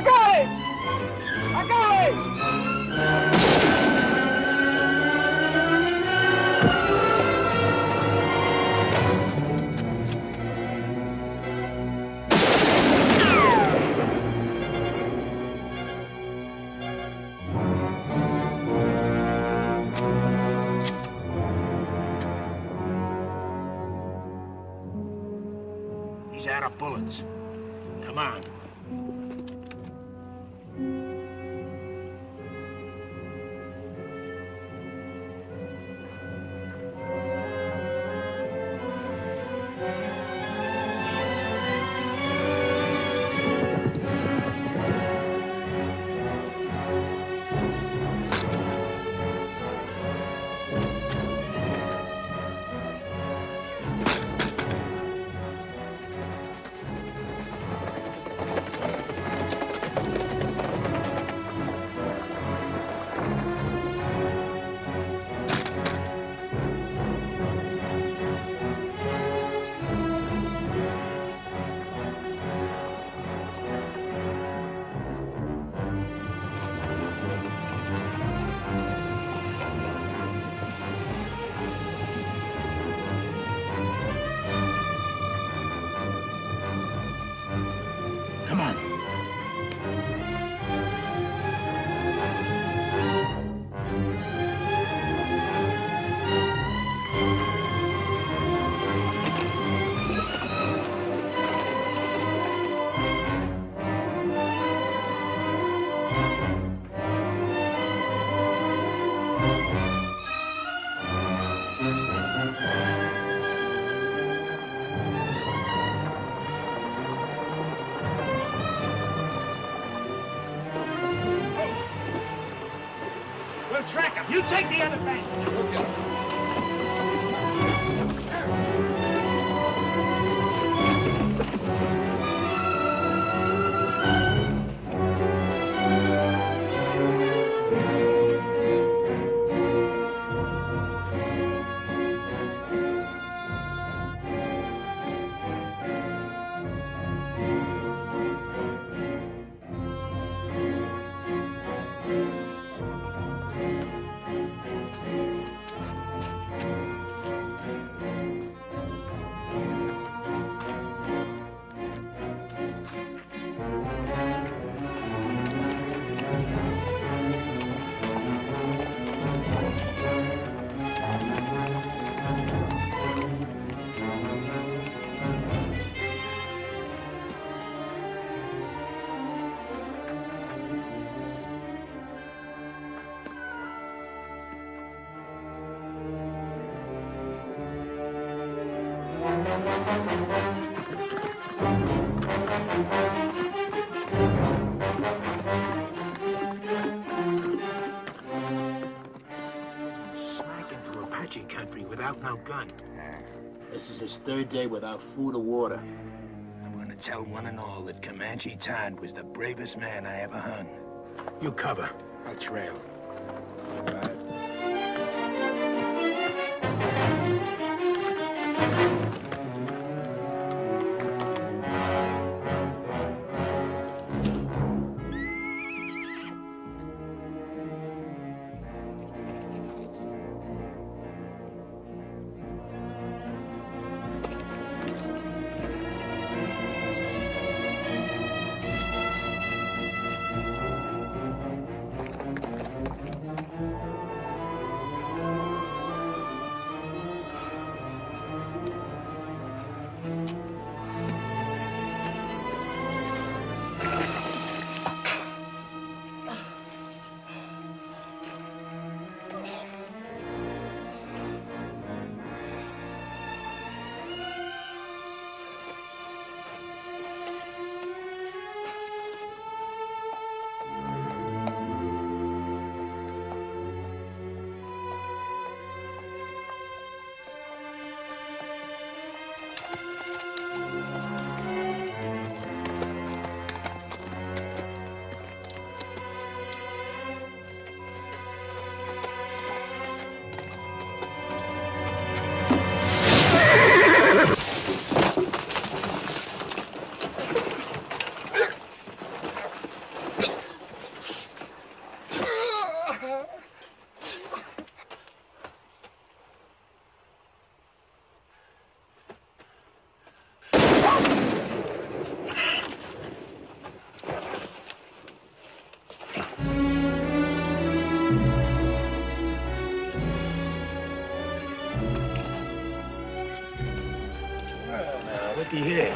I got it! I got it! He's out of bullets. Come on. Come on. We'll track him. You take the other bank. Okay. Smack into Apache country without no gun. This is his third day without food or water. I'm gonna tell one and all that Comanche Todd was the bravest man I ever hung. You cover. I'll trail. All right. looky here.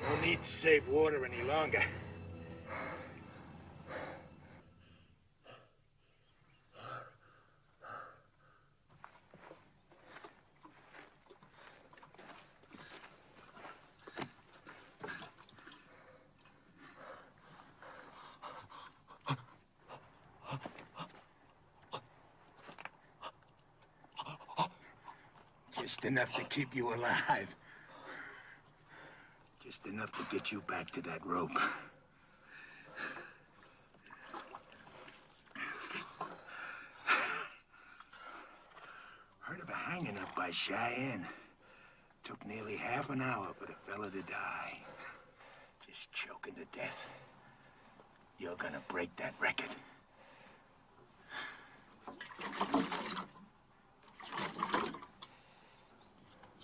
No need to save water any longer. Just enough to keep you alive. Just enough to get you back to that rope. Heard of a hanging up by Cheyenne. Took nearly half an hour for the fella to die. Just choking to death. You're gonna break that record.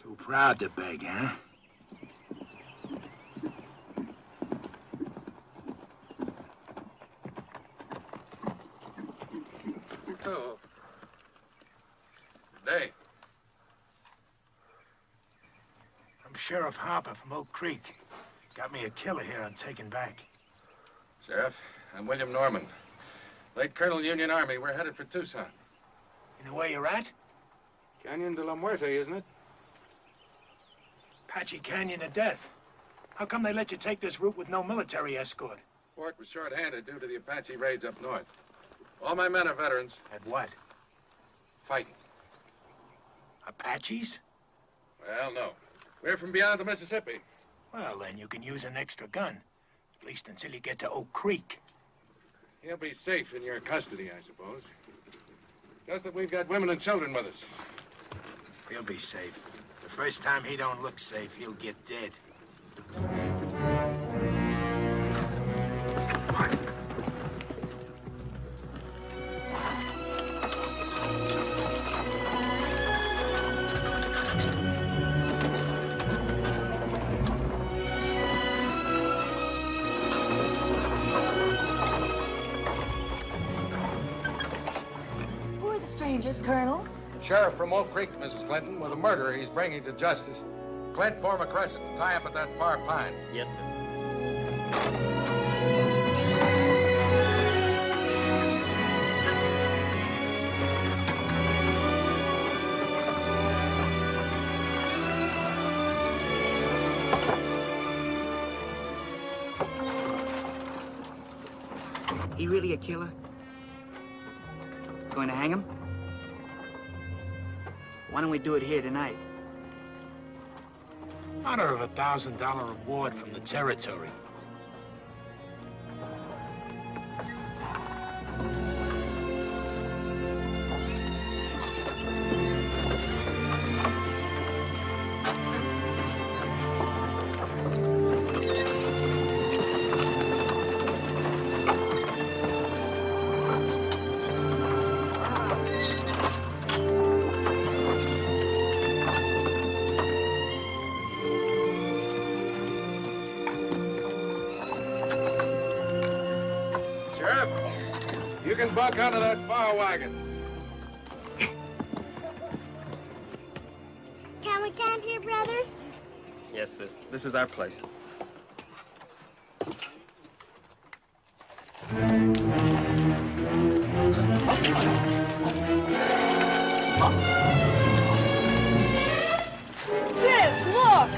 Too proud to beg, huh? Oh. Good day. I'm Sheriff Harper from Oak Creek. Got me a killer here I'm taking back. Sheriff, I'm William Norman. Late Colonel Union Army. We're headed for Tucson. You know where you're at? Canyon de la Muerte, isn't it? Apache Canyon of Death. How come they let you take this route with no military escort? Fort was short-handed due to the Apache raids up north. All my men are veterans. At what? Fighting. Apaches? Well, no. We're from beyond the Mississippi. Well, then you can use an extra gun. At least until you get to Oak Creek. He'll be safe in your custody, I suppose. Just that we've got women and children with us. He'll be safe. The first time he don't look safe, he'll get dead. Strangers, Colonel. Sheriff from Oak Creek, Mrs. Clinton, with a murderer he's bringing to justice. Clint, form a crescent and tie up at that far pine. Yes, sir. He really a killer? Going to hang him? Why don't we do it here tonight? Honor of $1,000 reward from the territory. You can buck onto that far wagon. we camp here, brother? Yes, sis. This is our place. Sis, look!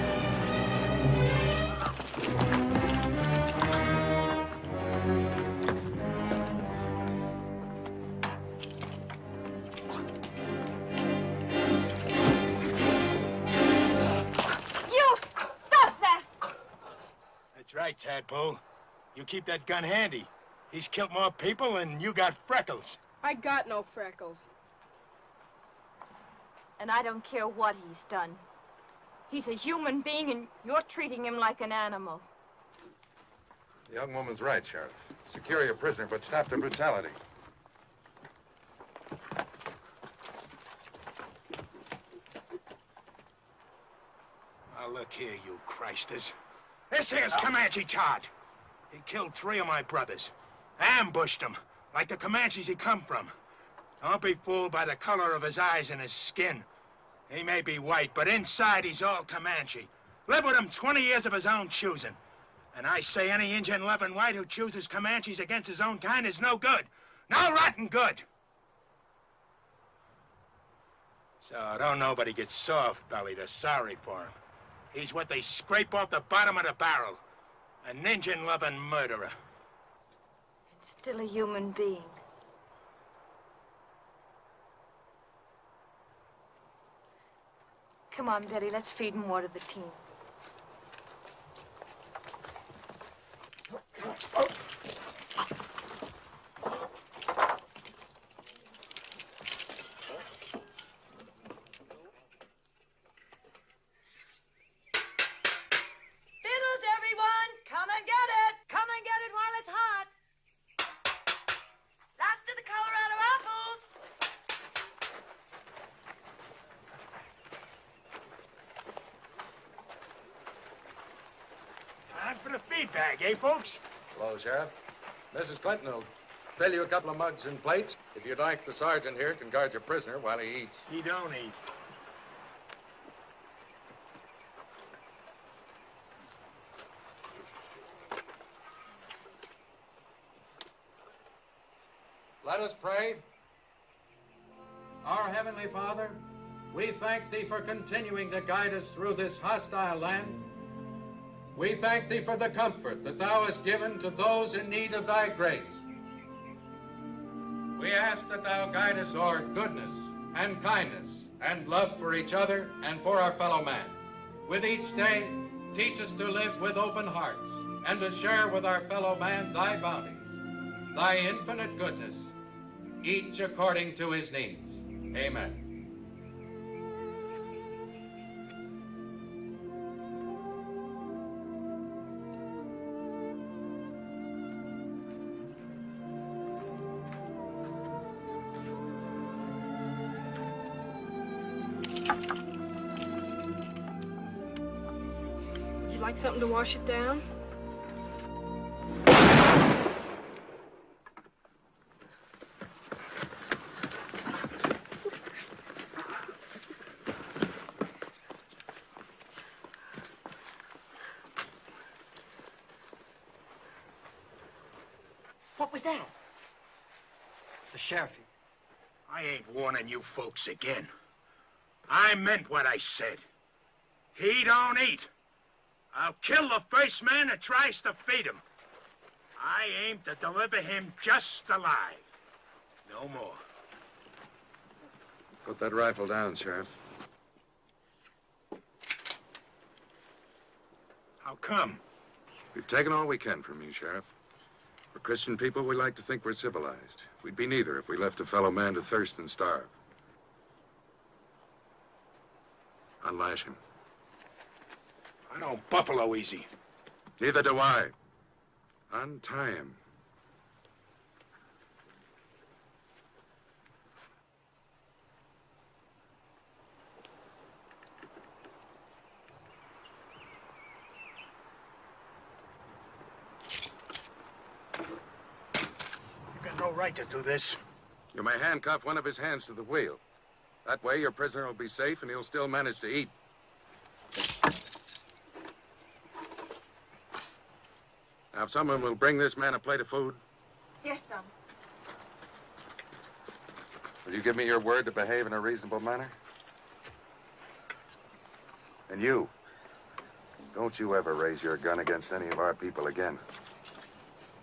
That's right, Tadpole. You keep that gun handy. He's killed more people and you got freckles. I got no freckles. And I don't care what he's done. He's a human being and you're treating him like an animal. The young woman's right, Sheriff. Secure your prisoner, but stop the brutality. Now look here, you Christers. This here's Comanche Todd. He killed 3 of my brothers. Ambushed them, like the Comanches he come from. Don't be fooled by the color of his eyes and his skin. He may be white, but inside he's all Comanche. Lived with him 20 years of his own choosing. And I say any Indian loving white who chooses Comanches against his own kind is no good. No rotten good. So don't nobody get soft-bellied or sorry for him. He's what they scrape off the bottom of the barrel. An Indian-loving murderer. And still a human being. Come on, Betty, let's feed more to the team. Time for the feed bag, eh, folks? Hello, Sheriff. Mrs. Clinton will fill you a couple of mugs and plates. If you'd like, the sergeant here can guard your prisoner while he eats. He don't eat. Let us pray. Our Heavenly Father, we thank Thee for continuing to guide us through this hostile land. We thank Thee for the comfort that Thou hast given to those in need of Thy grace. We ask that Thou guide us toward goodness and kindness and love for each other and for our fellow man. With each day, teach us to live with open hearts and to share with our fellow man Thy bounties, Thy infinite goodness, each according to his needs. Amen. Would you like something to wash it down? What was that? The sheriff. I ain't warning you folks again. I meant what I said. He don't eat. I'll kill the first man that tries to feed him. I aim to deliver him just alive. No more. Put that rifle down, Sheriff. How come? We've taken all we can from you, Sheriff. We're Christian people, we like to think we're civilized. We'd be neither if we left a fellow man to thirst and starve. Unlash him. I don't buffalo easy. Neither do I. Untie him. You got no right to do this. You may handcuff one of his hands to the wheel. That way, your prisoner will be safe and he'll still manage to eat. Now, if someone will bring this man a plate of food. Yes, son. Will you give me your word to behave in a reasonable manner? And you, don't you ever raise your gun against any of our people again.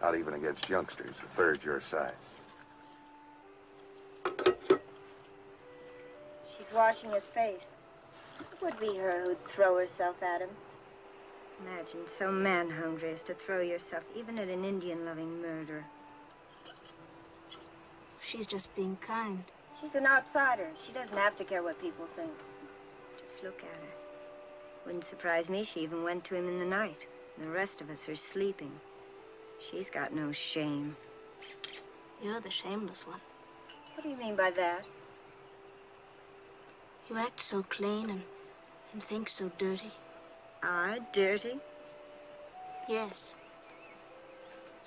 Not even against youngsters a third your size. She's washing his face. It would be her who'd throw herself at him. Imagine so man-hungry as to throw yourself even at an Indian-loving murderer. She's just being kind. She's an outsider. She doesn't have to care what people think. Just look at her. Wouldn't surprise me she even went to him in the night. The rest of us are sleeping. She's got no shame. You're the shameless one. What do you mean by that? You act so clean and think so dirty. I dirty? Yes.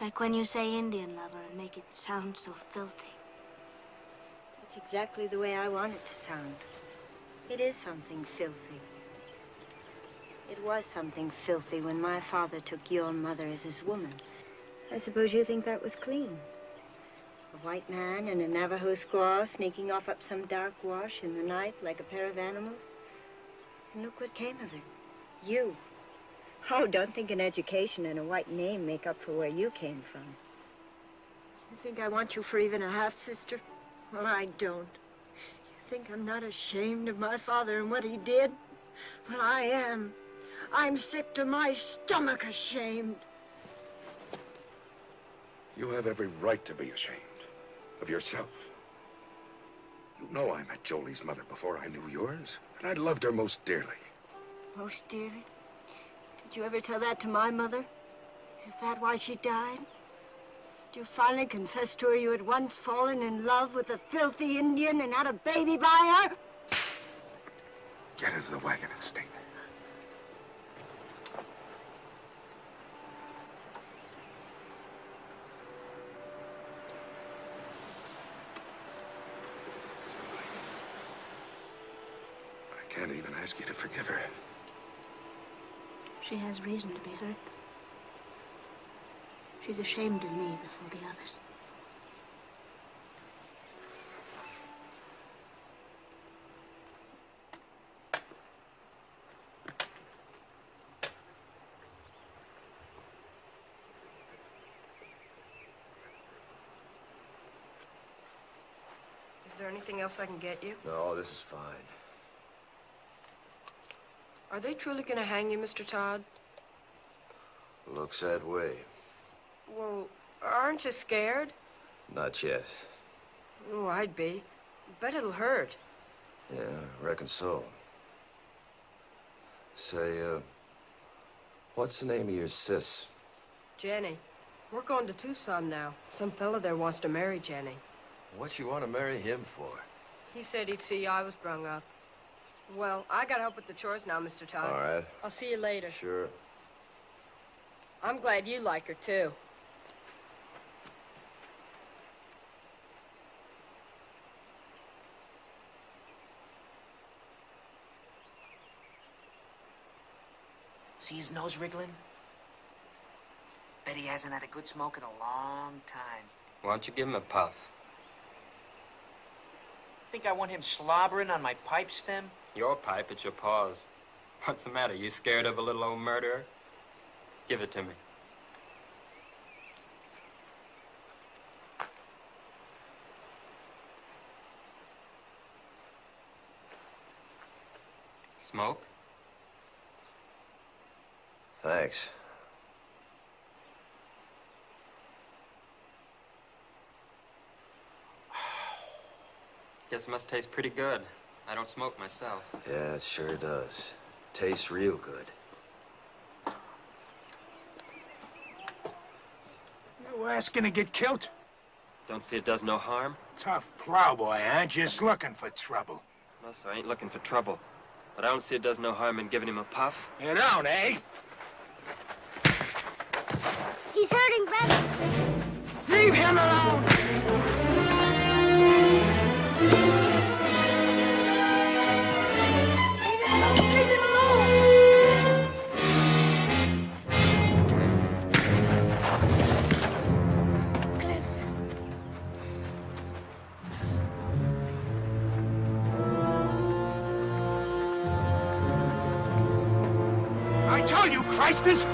Like when you say Indian lover and make it sound so filthy. That's exactly the way I want it to sound. It is something filthy. It was something filthy when my father took your mother as his woman. I suppose you think that was clean. A white man and a Navajo squaw sneaking off up some dark wash in the night like a pair of animals. And look what came of it. You. Oh, don't think an education and a white name make up for where you came from. You think I want you for even a half-sister? Well, I don't. You think I'm not ashamed of my father and what he did? Well, I am. I'm sick to my stomach ashamed. You have every right to be ashamed of yourself. You know I met Jolie's mother before I knew yours, and I loved her most dearly. Most dearly? Did you ever tell that to my mother? Is that why she died? Did you finally confess to her you had once fallen in love with a filthy Indian and had a baby by her? Get into the wagon and stay there. I can't even ask you to forgive her. She has reason to be hurt. She's ashamed of me before the others. Is there anything else I can get you? No, this is fine. Are they truly going to hang you, Mr. Todd? Looks that way. Well, aren't you scared? Not yet. Oh, I'd be. Bet it'll hurt. Yeah, I reckon so. Say, what's the name of your sis? Jenny. We're going to Tucson now. Some fella there wants to marry Jenny. What you want to marry him for? He said he'd see I was brung up. Well, I gotta help with the chores now, Mr. Todd. All right. I'll see you later. Sure. I'm glad you like her, too. See his nose wriggling? Bet he hasn't had a good smoke in a long time. Why don't you give him a puff? Think I want him slobbering on my pipe stem? Your pipe, it's your paws. What's the matter? You scared of a little old murderer? Give it to me. Smoke? Thanks. Guess it must taste pretty good. I don't smoke myself. Yeah, it sure does. Tastes real good. You asking to get killed? Don't see it does no harm? Tough plowboy, huh? Just looking for trouble. No, sir, I ain't looking for trouble. But I don't see it does no harm in giving him a puff. You don't, eh? He's hurting, brother. Leave him alone! Leave him alone! I told you, Christers!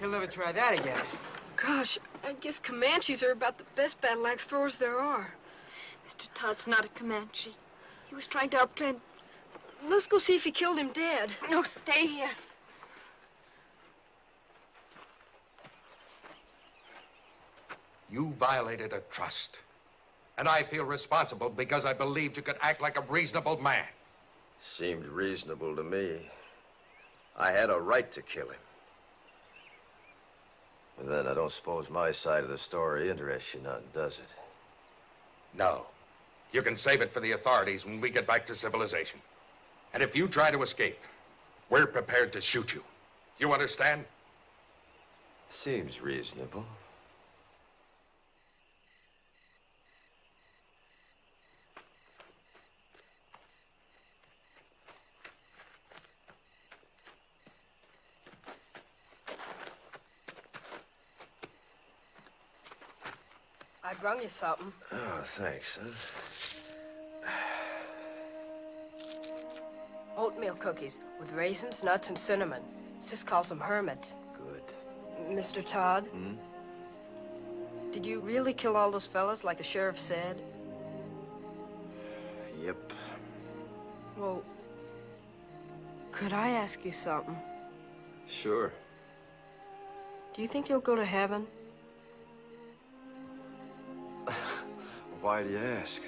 He'll never try that again. Gosh, I guess Comanches are about the best battle axe throwers there are. Mr. Todd's not a Comanche. He was trying to outplan... Let's go see if he killed him dead. No, stay here. You violated a trust. And I feel responsible because I believed you could act like a reasonable man. Seemed reasonable to me. I had a right to kill him. But then I don't suppose my side of the story interests you none, does it? No. You can save it for the authorities when we get back to civilization. And if you try to escape, we're prepared to shoot you. You understand? Seems reasonable. I brung you something. Oh, thanks, son. Oatmeal cookies with raisins, nuts, and cinnamon. Sis calls them hermits. Good. Mr. Todd? Hmm? Did you really kill all those fellas like the sheriff said? Yep. Well, could I ask you something? Sure. Do you think you'll go to heaven? Why do you ask?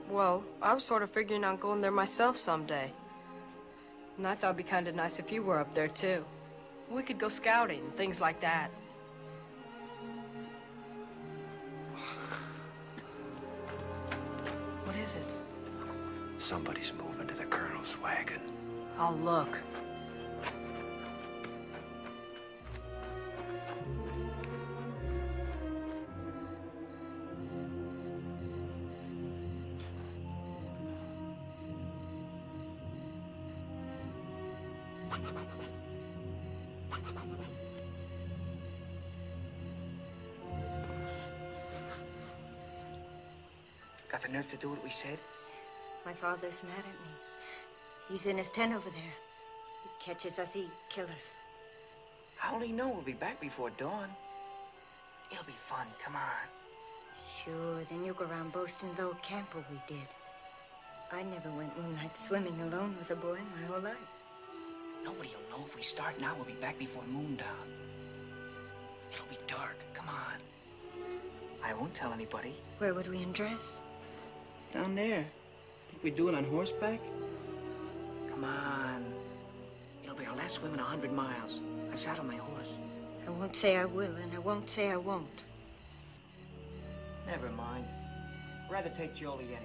Well, I was sort of figuring on going there myself someday. And I thought it'd be kind of nice if you were up there, too. We could go scouting and things like that. What is it? Somebody's moving to the colonel's wagon. I'll look. Got the nerve to do what we said? My father's mad at me. He's in his tent over there. He catches us, he'd kill us. I only know we'll be back before dawn. It'll be fun, come on. Sure, then you go around boasting the old camper we did. I never went moonlight swimming alone with a boy my whole life. Nobody'll know if we start now. We'll be back before moondown. It'll be dark, come on. I won't tell anybody. Where would we undress? Down there. Think we'd do it on horseback? Come on. It'll be our last swim in 100 miles. I saddle my horse. I won't say I will, and I won't say I won't. Never mind. Rather take Jolie anyway.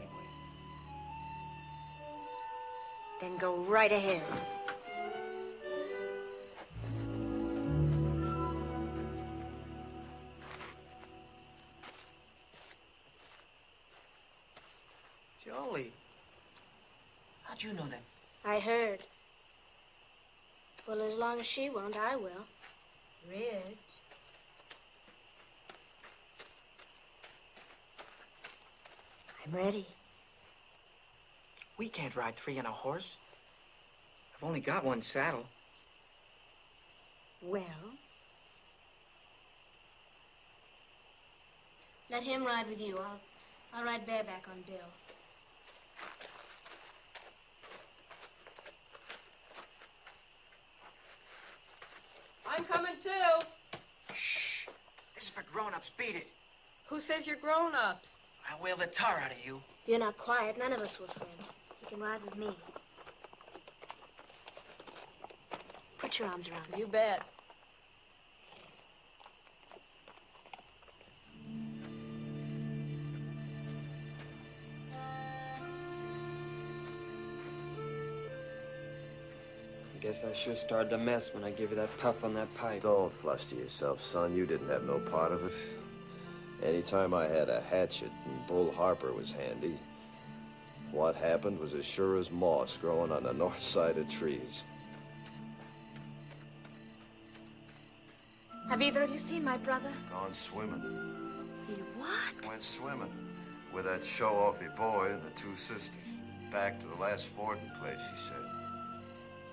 Then go right ahead. Jolie. How'd you know that? I heard. Well, as long as she won't, I will. Rich. I'm ready. We can't ride three on a horse. I've only got one saddle. Well? Let him ride with you. I'll ride bareback on Bill. I'm coming too. Shh. This is for grown-ups. Beat it. Who says you're grown-ups? I'll whale the tar out of you. If you're not quiet, none of us will swim. He can ride with me. Put your arms around me. You bet. Guess I sure started a mess when I gave you that puff on that pipe. Don't fluster yourself, son. You didn't have no part of it. Anytime I had a hatchet and Bull Harper was handy, What happened was as sure as moss growing on the north side of trees. Have either of you seen my brother? Gone swimming. He what? Went swimming with that show-offy boy and the two sisters. Back to the last fording place, he said.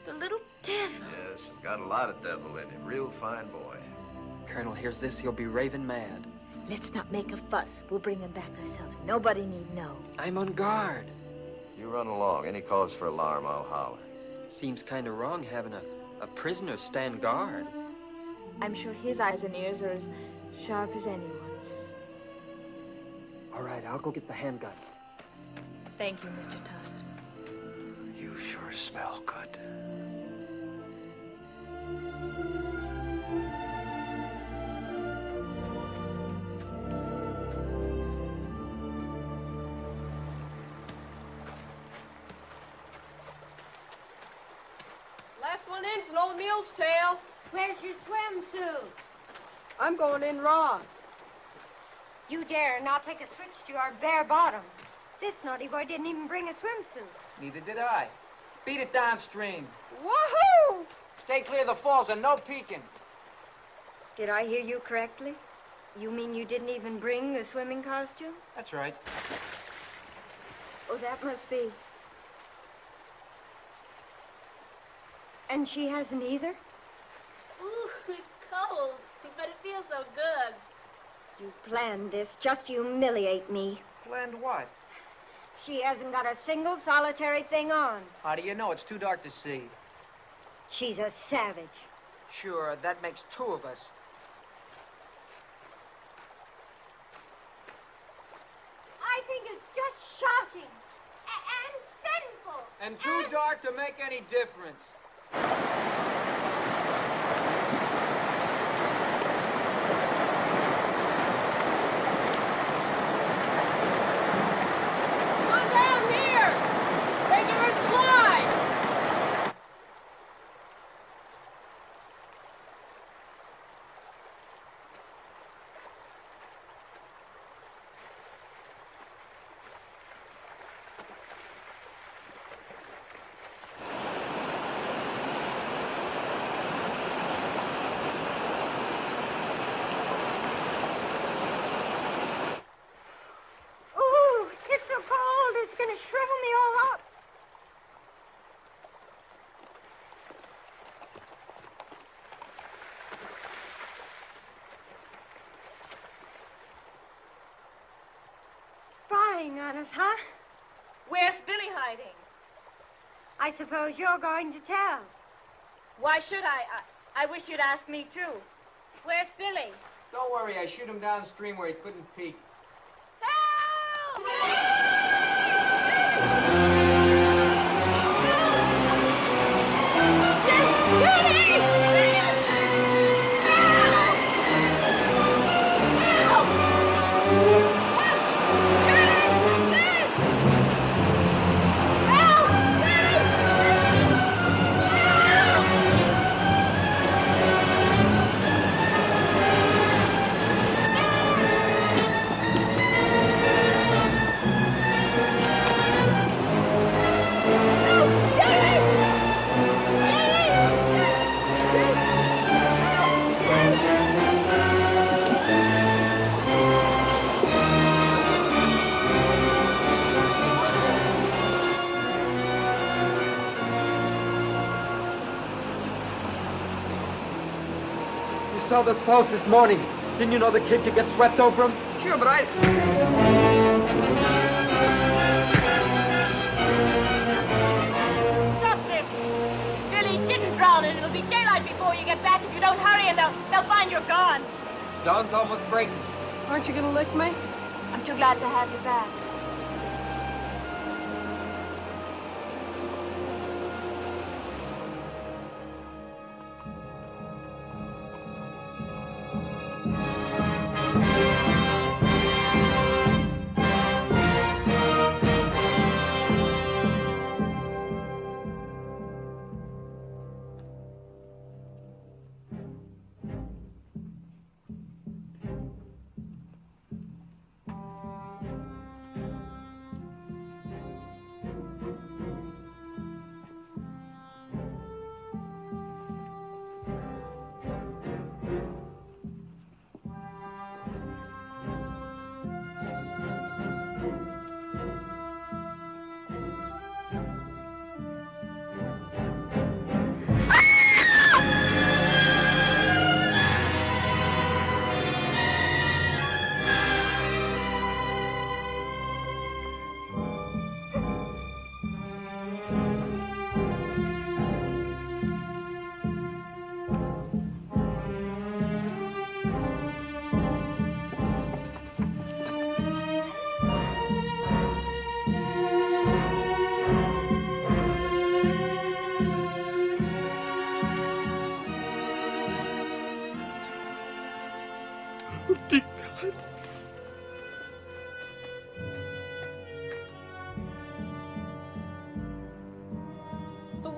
The little devil. Yes, and got a lot of devil in him. Real fine boy. Colonel hears this, he'll be raving mad. Let's not make a fuss. We'll bring him back ourselves. Nobody need know. I'm on guard. You run along. Any cause for alarm, I'll holler. Seems kind of wrong having a prisoner stand guard. I'm sure his eyes and ears are as sharp as anyone's. All right, I'll go get the handgun. Thank you, Mr. Todd. You sure smell good. Last one in's an old mule's tail. Where's your swimsuit? I'm going in raw. You dare not take a switch to our bare bottom. This naughty boy didn't even bring a swimsuit. Neither did I. Beat it downstream. Woohoo! Stay clear of the falls and no peeking. Did I hear you correctly? You mean you didn't even bring the swimming costume? That's right. Oh, that must be. And she hasn't either? Ooh, it's cold, but it feels so good. You planned this just to humiliate me. Planned what? She hasn't got a single solitary thing on. How do you know? It's too dark to see. She's a savage. Sure, that makes two of us. I think it's just shocking and sinful. And too dark to make any difference. It's gonna shrivel me all up. Spying on us, huh? Where's Billy hiding? I suppose you're going to tell. Why should I? I wish you'd ask me, too. Where's Billy? Don't worry, I shoot him downstream where he couldn't peek. Saw those falls this morning. Didn't you know the kid could get swept over them? Sure, but I... Stop this! Billy didn't drown, and it'll be daylight before you get back if you don't hurry, and they'll find you're gone. Dawn's almost breaking. Aren't you gonna lick me? I'm too glad to have you back.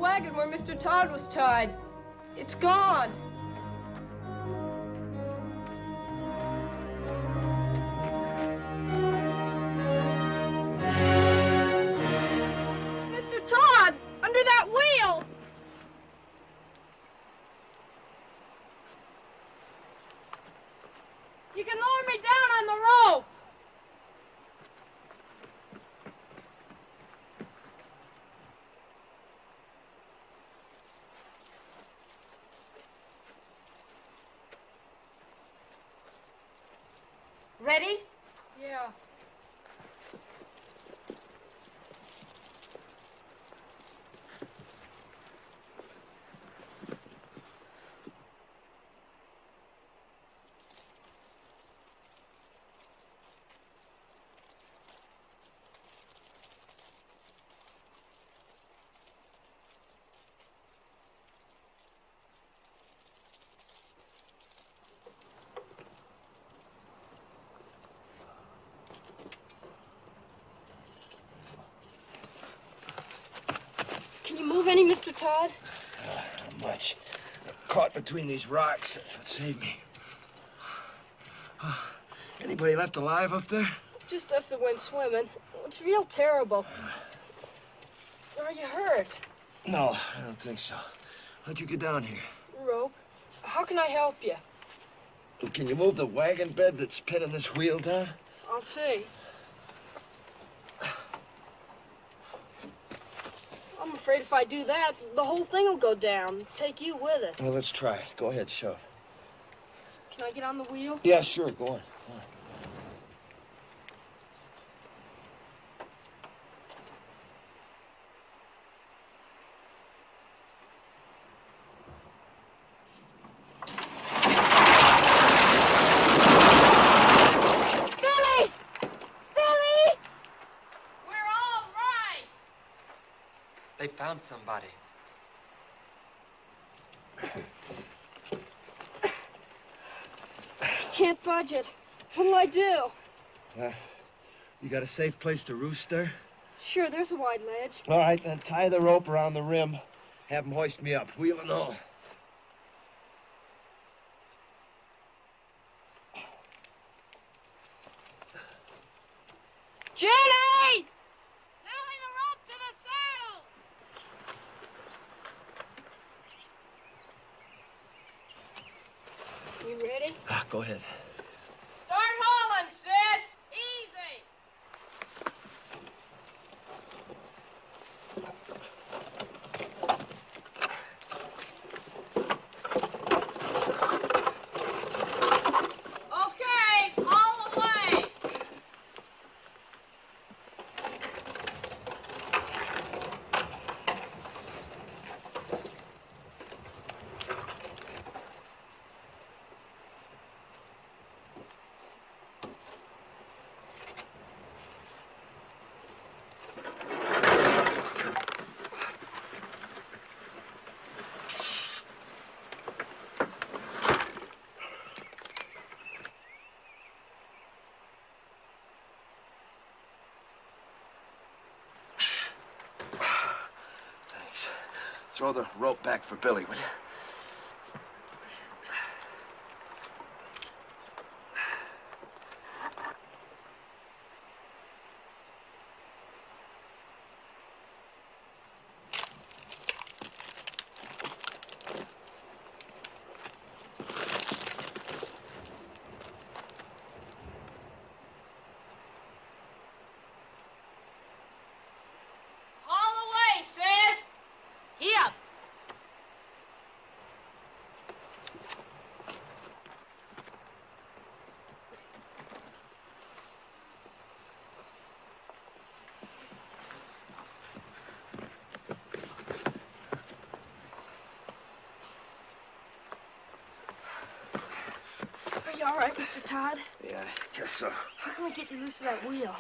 wagon where Mr. Todd was tied. It's gone. Mr. Todd, under that wheel. You can lower me down on the rope. Ready? Yeah. Can you move any, Mr. Todd? Not much. Caught between these rocks. That's what saved me. Anybody left alive up there? Just us that went swimming. It's real terrible. Are you hurt? No, I don't think so. How'd you get down here? Rope. How can I help you? Can you move the wagon bed that's pinning this wheel down? I'll see. I'm afraid if I do that, the whole thing will go down. Take you with it. Well, let's try it. Go ahead, shove. Can I get on the wheel? Yeah, sure. Go on. Go on. They found somebody. Can't budge it. What'll I do? You got a safe place to roost there? Sure, there's a wide ledge. All right, then tie the rope around the rim. Have them hoist me up, wheel and all. Jenny! Nailing the rope to the saddle! You ready? Go ahead. Start hauling, sis! Easy! Okay, haul away! Throw the rope back for Billy, will you? Haul away, sis! Here. Are you all right, Mr. Todd? Yeah, I guess so. How can we get you loose of that wheel?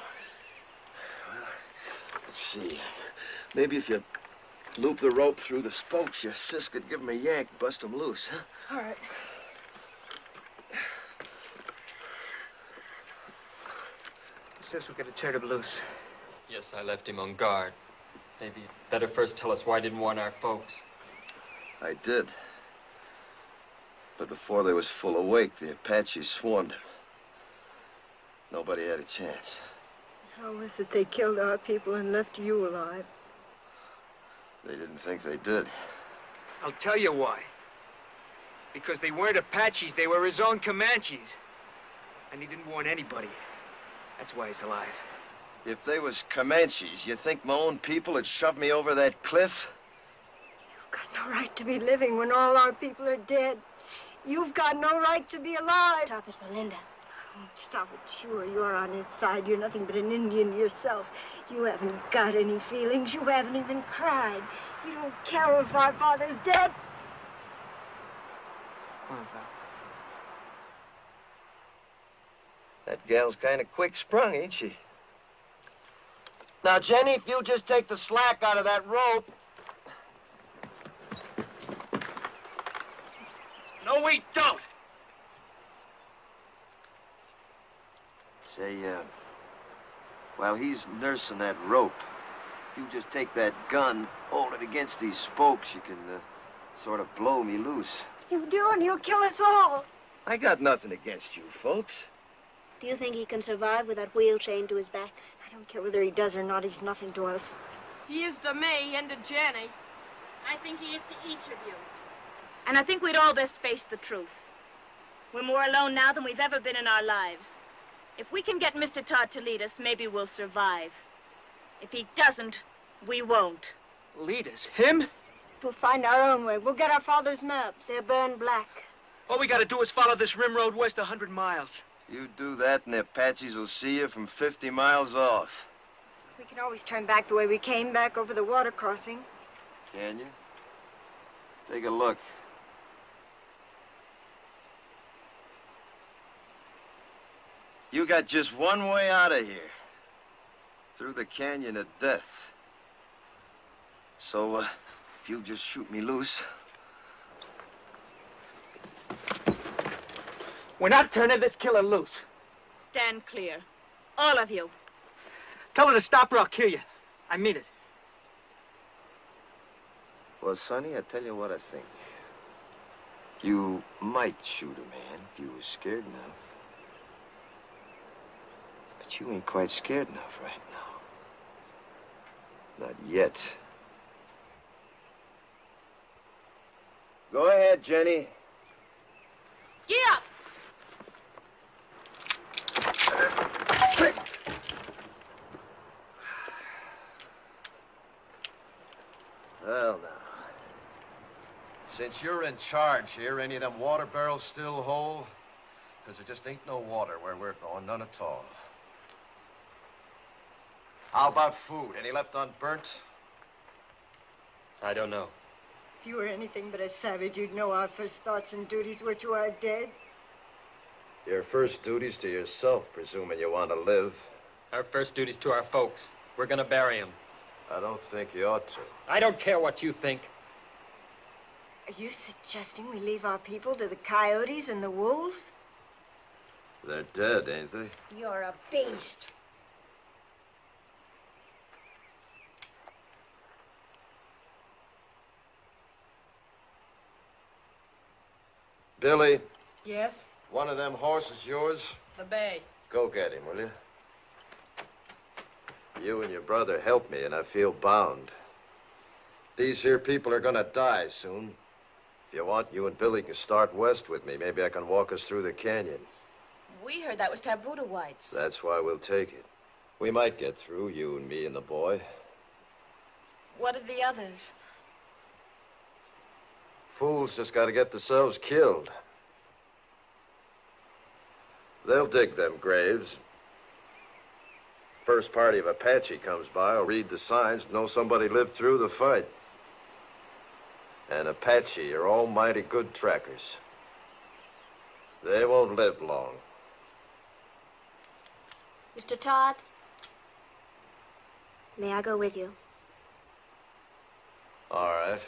Let's see. Maybe if you loop the rope through the spokes, your sis could give him a yank, bust him loose, huh? All right. Sis, we gotta tear him loose. Yes, I left him on guard. Maybe you'd better first tell us why you didn't warn our folks. I did. But before they was full awake, the Apaches swarmed him. Nobody had a chance. How was it they killed our people and left you alive? They didn't think they did. I'll tell you why. Because they weren't Apaches, they were his own Comanches. And he didn't warn anybody. That's why he's alive. If they was Comanches, you think my own people had shoved me over that cliff? You've got no right to be living when all our people are dead. You've got no right to be alive. Stop it, Belinda. Oh, stop it. Sure, you're on his side. You're nothing but an Indian yourself. You haven't got any feelings. You haven't even cried. You don't care if our father's dead. Come on, Val. That gal's kind of quick-sprung, ain't she? Now, Jenny, if you'll just take the slack out of that rope. No, we don't! Say, while he's nursing that rope, you just take that gun, hold it against these spokes, you can, sort of blow me loose. You do, and he'll kill us all. I got nothing against you folks. Do you think he can survive with that wheel chained to his back? I don't care whether he does or not. He's nothing to us. He is to me and to Jenny. I think he is to each of you. And I think we'd all best face the truth. We're more alone now than we've ever been in our lives. If we can get Mr. Todd to lead us, maybe we'll survive. If he doesn't, we won't. Lead us? Him? We'll find our own way. We'll get our father's maps. They're burned black. All we gotta do is follow this rim road west 100 miles. You do that and the Apaches will see you from 50 miles off. We can always turn back the way we came, back over the water crossing. Can you? Take a look. You got just one way out of here. Through the canyon of death. So, if you just shoot me loose. We're not turning this killer loose. Stand clear. All of you. Tell her to stop or I'll kill you. I mean it. Well, Sonny, I tell you what I think. You might shoot a man if you was scared enough. But you ain't quite scared enough right now. Not yet. Go ahead, Jenny. Get up! Well, now. Since you're in charge here, any of them water barrels still whole? Because there just ain't no water where we're going, none at all. How about food? Any left unburnt? I don't know. If you were anything but a savage, you'd know our first thoughts and duties were to our dead. Your first duty's to yourself, presuming you want to live. Our first duty's to our folks. We're gonna bury him. I don't think you ought to. I don't care what you think. Are you suggesting we leave our people to the coyotes and the wolves? They're dead, ain't they? You're a beast. Billy, Yes? one of them horses yours? The bay. Go get him, will you? You and your brother helped me, and I feel bound. These here people are gonna die soon. If you want, you and Billy can start west with me. Maybe I can walk us through the canyon. We heard that was taboo to whites. That's why we'll take it. We might get through, you and me and the boy. What of the others? Fools just gotta get themselves killed. They'll dig them graves. First party of Apache comes by, will read the signs, know somebody lived through the fight. And Apache are almighty good trackers. They won't live long. Mr. Todd, may I go with you? All right.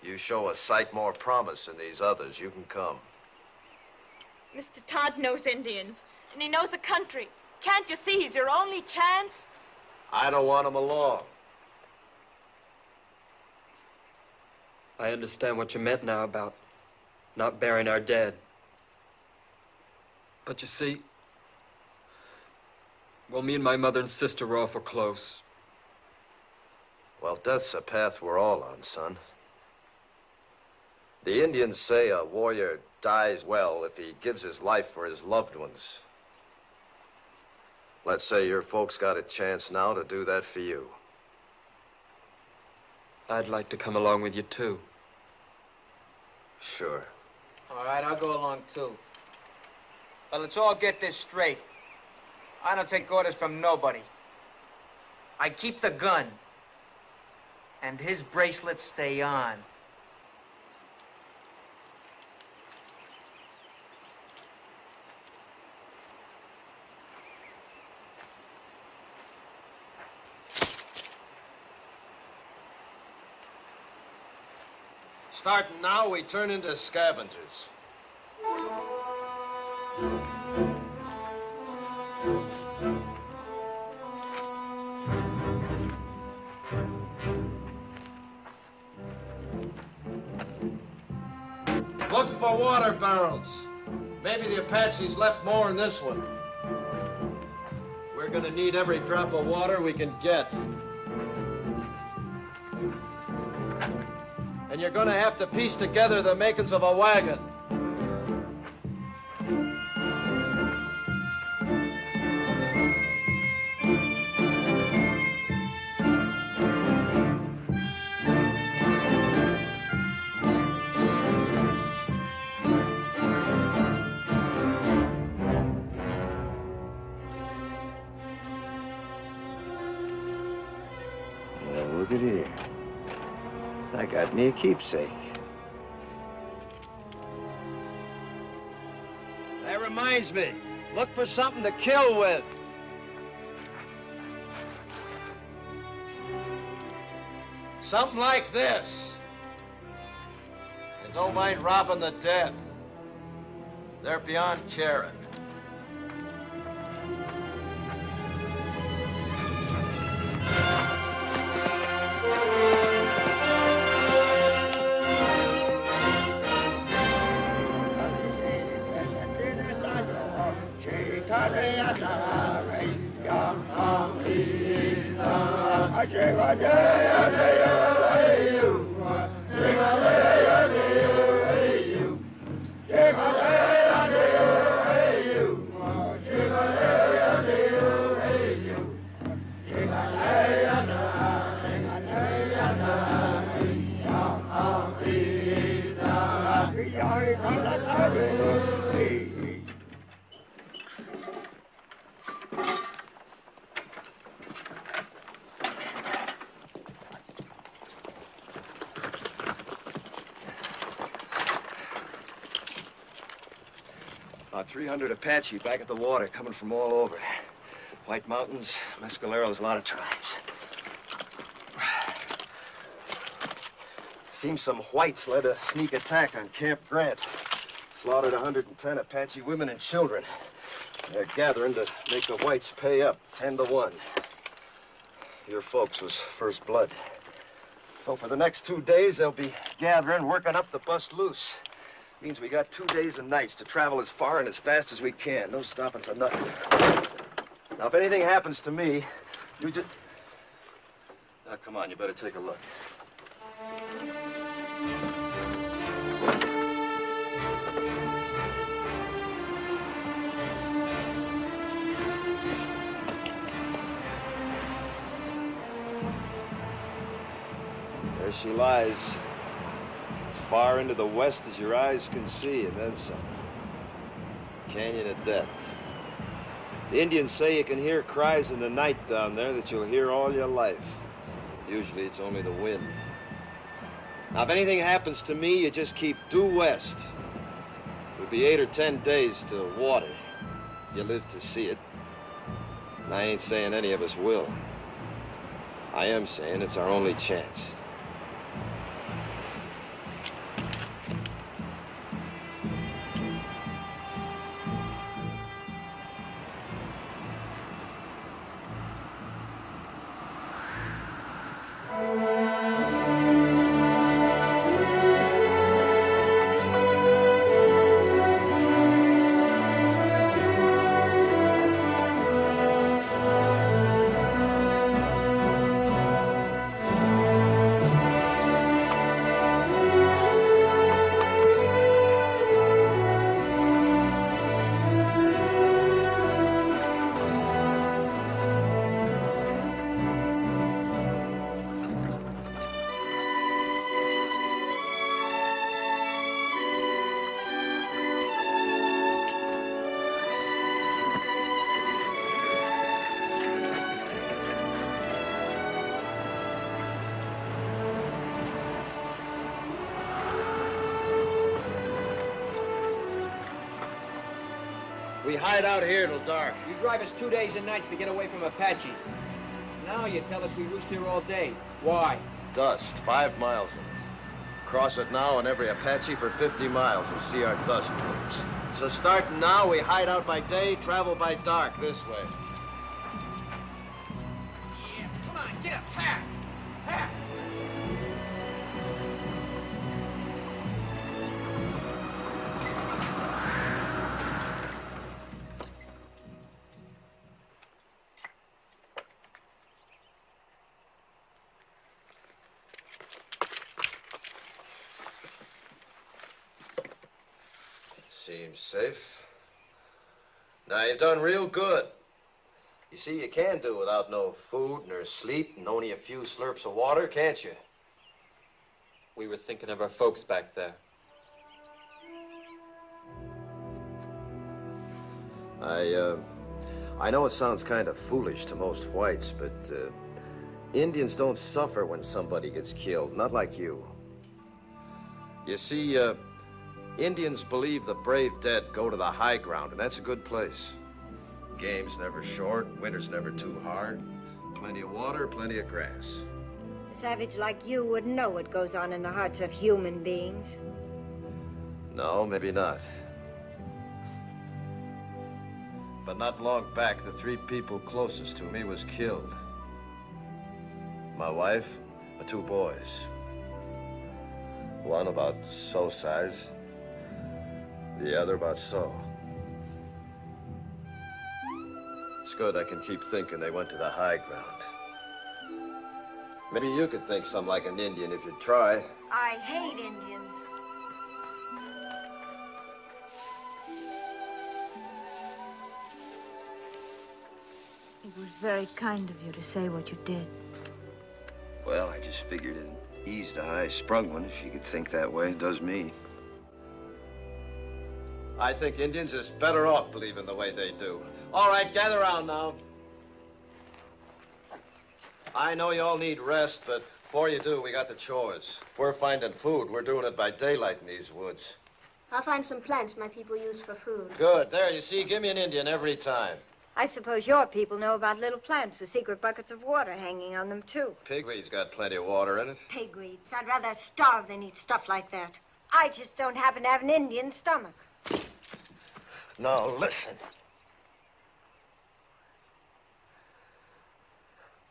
You show a sight more promise than these others, you can come. Mr. Todd knows Indians, and he knows the country. Can't you see he's your only chance? I don't want him along. I understand what you meant now about not burying our dead. But you see, well, me and my mother and sister were awful close. Well, death's a path we're all on, son. The Indians say a warrior dies well if he gives his life for his loved ones. Let's say your folks got a chance now to do that for you. I'd like to come along with you, too. Sure. All right, I'll go along, too. But let's all get this straight. I don't take orders from nobody. I keep the gun. And his bracelets stay on. Starting now, we turn into scavengers. Look for water barrels. Maybe the Apaches left more in this one. We're gonna need every drop of water we can get. And you're gonna have to piece together the makings of a wagon. Look at here. I got me a keepsake. That reminds me. Look for something to kill with. Something like this. And don't mind robbing the dead. They're beyond caring. About 300 Apache back at the water, coming from all over. White Mountains, Mescaleros, a lot of tribes. Seems some whites led a sneak attack on Camp Grant. Slaughtered 110 Apache women and children. They're gathering to make the whites pay up, 10-1. Your folks was first blood. So for the next 2 days, they'll be gathering, working up to bust loose. Means we got 2 days and nights to travel as far and as fast as we can. No stopping for nothing. Now, if anything happens to me, you just... Now, come on, you better take a look. There she lies. As far into the west as your eyes can see, and then some. Canyon of Death. The Indians say you can hear cries in the night down there that you'll hear all your life. Usually it's only the wind. Now, if anything happens to me, you just keep due west. It'll be 8 or 10 days till water. You live to see it. And I ain't saying any of us will. I am saying it's our only chance. We hide out here till dark. You drive us 2 days and nights to get away from Apaches. Now you tell us we roost here all day. Why? Dust, 5 miles of it. Cross it now and every Apache for 50 miles and see our dust plumes. So starting now, we hide out by day, travel by dark this way. Yeah, come on, get up, pack! Pack! Seems safe. Now, you've done real good. You see, you can do without no food nor sleep and only a few slurps of water, can't you? We were thinking of our folks back there. I know it sounds kind of foolish to most whites, but Indians don't suffer when somebody gets killed, not like you. You see, Indians believe the brave dead go to the high ground, and that's a good place. Game's never short, winter's never too hard. Plenty of water, plenty of grass. A savage like you wouldn't know what goes on in the hearts of human beings. No, maybe not. But not long back, the 3 people closest to me was killed. My wife, the 2 boys. One about so size, the other about so. It's good I can keep thinking they went to the high ground. Maybe you could think something like an Indian if you'd try. I hate Indians. It was very kind of you to say what you did. Well, I just figured it eased a high-sprung one. If you could think that way, it does me. I think Indians is better off believing the way they do. All right, gather around now. I know you all need rest, but before you do, we got the chores. If we're finding food, we're doing it by daylight in these woods. I'll find some plants my people use for food. Good. There, you see, give me an Indian every time. I suppose your people know about little plants with secret buckets of water hanging on them, too. Pigweed's got plenty of water in it. Pigweeds. I'd rather starve than eat stuff like that. I just don't happen to have an Indian stomach. Now, listen.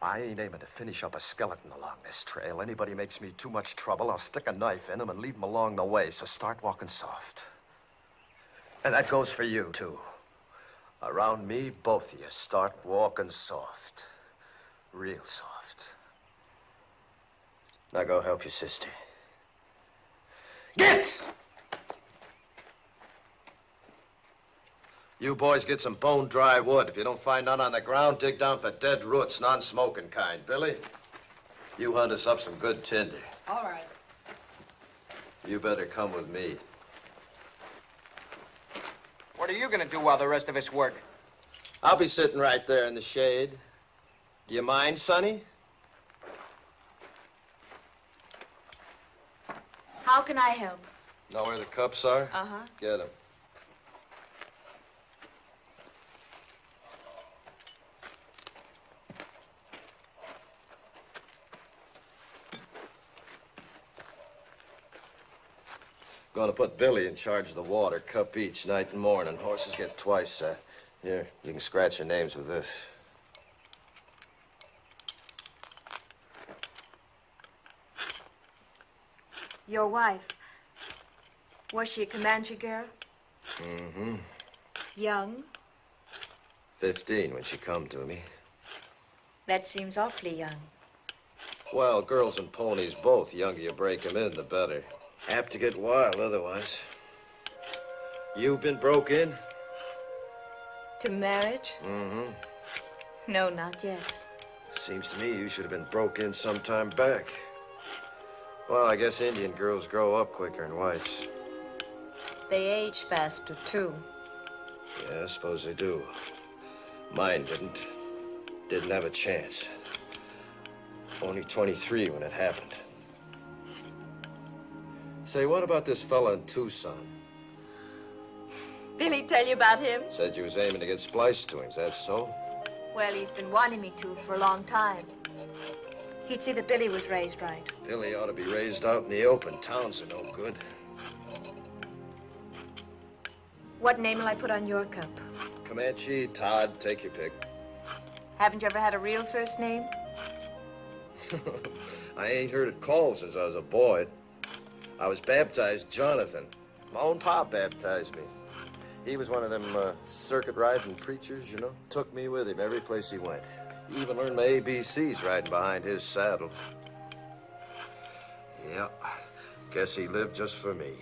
I ain't aiming to finish up a skeleton along this trail. Anybody makes me too much trouble, I'll stick a knife in him and leave him along the way, so start walking soft. And that goes for you, too. Around me, both of you, start walking soft. Real soft. Now go help your sister. Get! You boys get some bone-dry wood. If you don't find none on the ground, dig down for dead roots, non-smoking kind. Billy, you hunt us up some good tinder. All right. You better come with me. What are you gonna do while the rest of us work? I'll be sitting right there in the shade. Do you mind, Sonny? How can I help? Know where the cups are? Uh-huh. Get them. Gonna put Billy in charge of the water, cup each, night and morning. Horses get twice that. Here, you can scratch your names with this. Your wife. Was she a Comanche girl? Mm-hmm. Young? 15 when she come to me. That seems awfully young. Well, girls and ponies both. The younger you break them in, the better. Apt to get wild otherwise. You been broke in? To marriage? Mm-hmm. No, not yet. Seems to me you should have been broke in some time back. Well, I guess Indian girls grow up quicker than whites. They age faster, too. Yeah, I suppose they do. Mine didn't. Didn't have a chance. Only 23 when it happened. Say, what about this fella in Tucson? Billy tell you about him? Said you was aiming to get spliced to him. Is that so? Well, he's been wanting me to for a long time. He'd see that Billy was raised right. Billy ought to be raised out in the open. Towns are no good. What name will I put on your cup? Comanche, Todd, take your pick. Haven't you ever had a real first name? I ain't heard it called since I was a boy. I was baptized Jonathan. My own pop baptized me. He was one of them circuit-riding preachers, you know. Took me with him every place he went. He even learned my ABCs riding behind his saddle. Yeah, guess he lived just for me.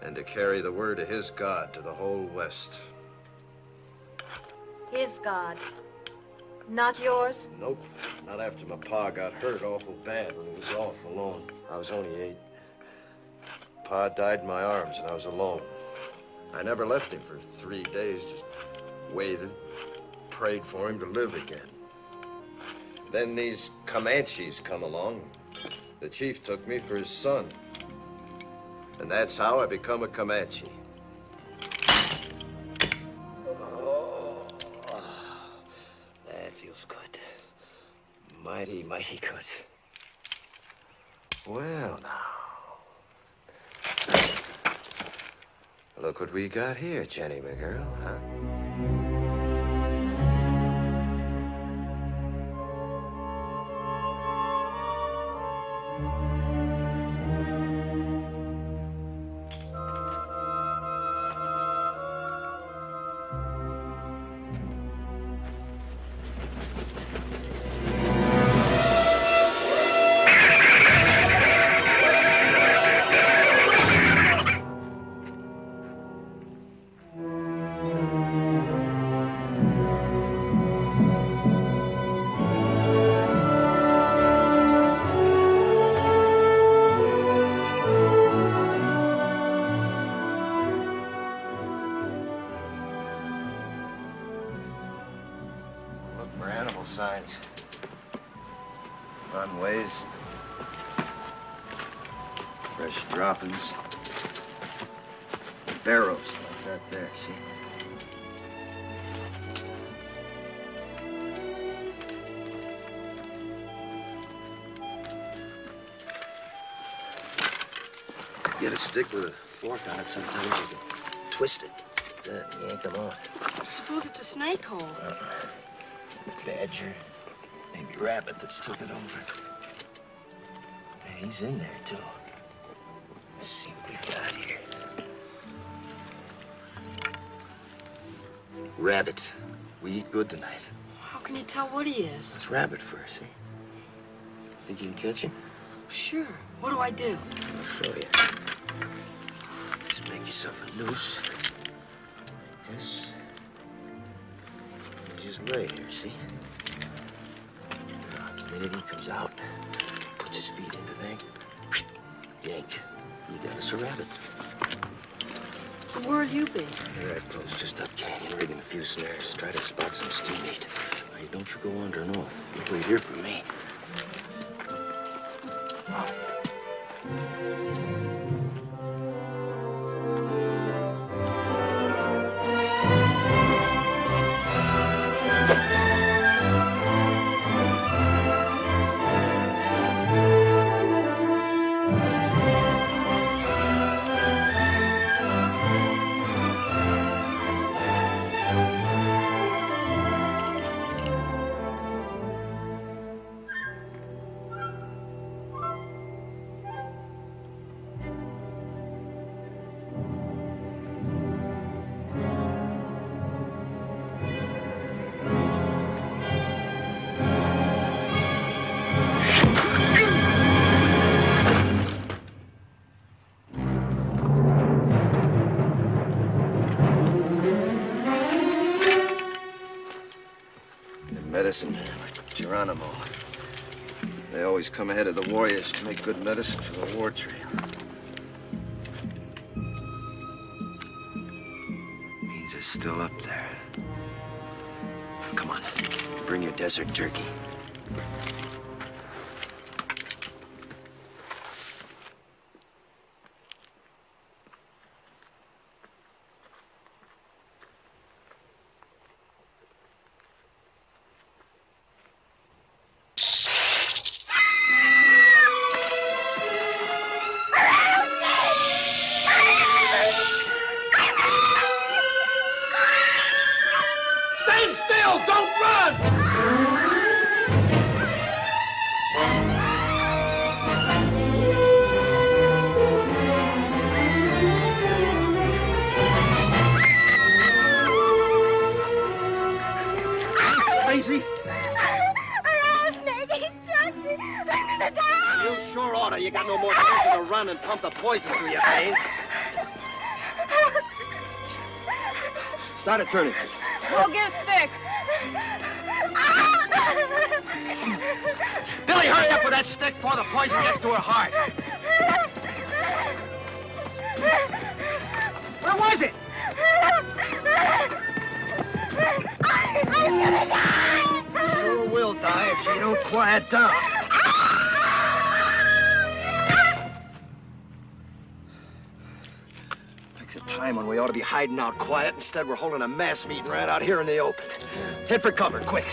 And to carry the word of his God to the whole West. His God. Not yours? Nope, not after my pa got hurt awful bad when he was off alone. I was only 8. Pa died in my arms and I was alone. I never left him for 3 days, just waited, prayed for him to live again. Then these Comanches come along. The chief took me for his son. And that's how I become a Comanche. Oh, that feels good. Mighty, mighty good. Well, now. Look what we got here, Jenny, my girl, huh? Signs. Runways. Fresh droppings. Barrels like that there, see? Get a stick with a fork on it, sometimes you can twist it. Then yank them on. Suppose it's a snake hole. It's badger, maybe rabbit that's took it over. Yeah, he's in there, too. Let's see what we've got here. Rabbit. We eat good tonight. How can you tell what he is? It's rabbit fur, see? Think you can catch him? Sure. What do I do? I'll show you. Just make yourself a noose. Like this. Just lay here, see? Now, the minute he comes out, puts his feet into there, yank. You got us a rabbit. Where'll you be? Here I close just up canyon, rigging a few snares. Try to spot some steam meat. Now, don't you go wandering off. You wait here for me. Medicine, Geronimo. They always come ahead of the warriors to make good medicine for the war trail. Means it's still up there. Come on, bring your desert jerky. go! Don't run! Crazy? Rattlesnake, he struck me. I'm gonna die. You sure oughta. You got no more chance to run and pump the poison through your veins. Start it turning. Go get a stick. Billy, hurry up with that stick before the poison gets to her heart. Where was it? I'm gonna die. Sure will die if she don't quiet down. Picks a time when we ought to be hiding out quiet. Instead, we're holding a mass meeting right out here in the open. Head for cover, quick.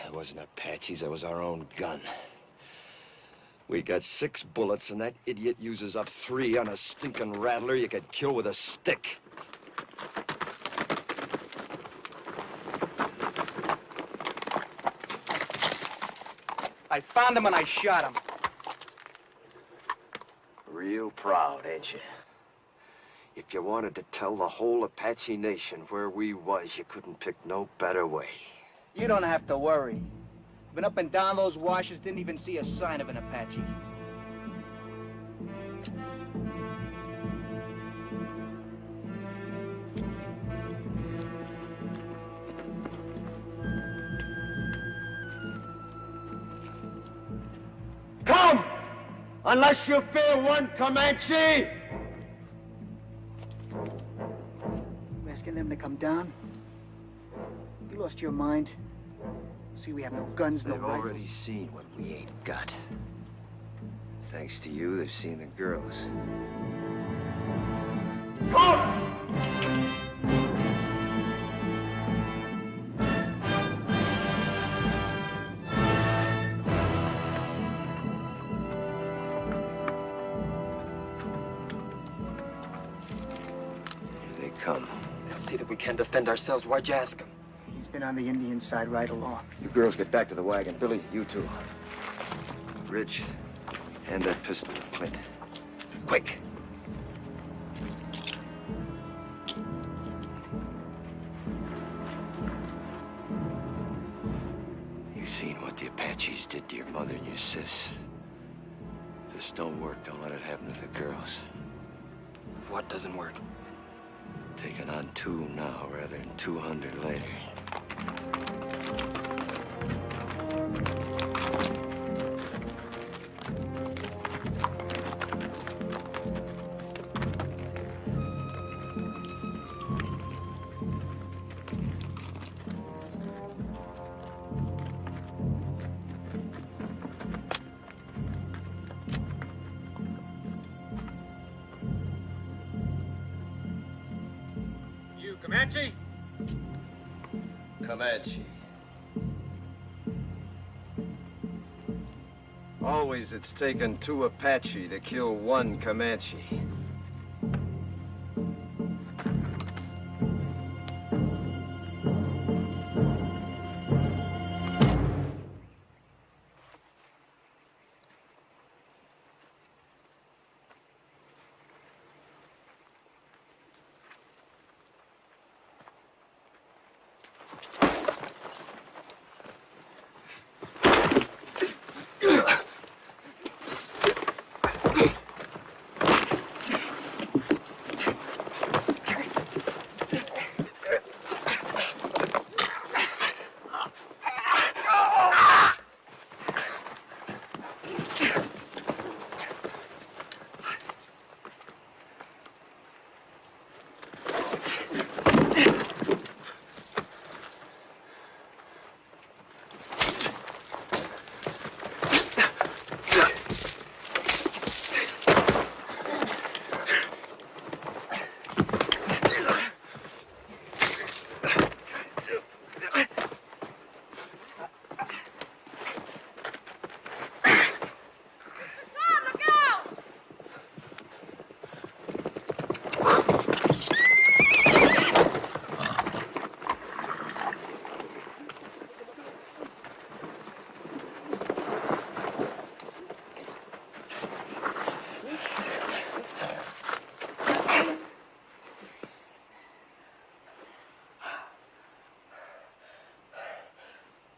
It wasn't Apaches, it was our own gun. We got 6 bullets, and that idiot uses up 3 on a stinking rattler you could kill with a stick. I found him and I shot him. Real proud, ain't you? If you wanted to tell the whole Apache nation where we was, you couldn't pick no better way. You don't have to worry. Been up and down those washes, didn't even see a sign of an Apache. Come! Unless you fear one Comanche! You asking them to come down? You lost your mind? See, we have no guns, no They've rifles. already seen what we ain't got. Thanks to you, they've seen the girls. Here they come. Let's see that we can defend ourselves. Why'd you ask him? He's been on the Indian side right along. You girls get back to the wagon. Billy, you too. Rich, hand that pistol to Clint. Quick. You've seen what the Apaches did to your mother and your sis. If this don't work, don't let it happen to the girls. What doesn't work? Taking on 2 now rather than 200 later. Comanche? Comanche. Always it's taken 2 Apache to kill 1 Comanche.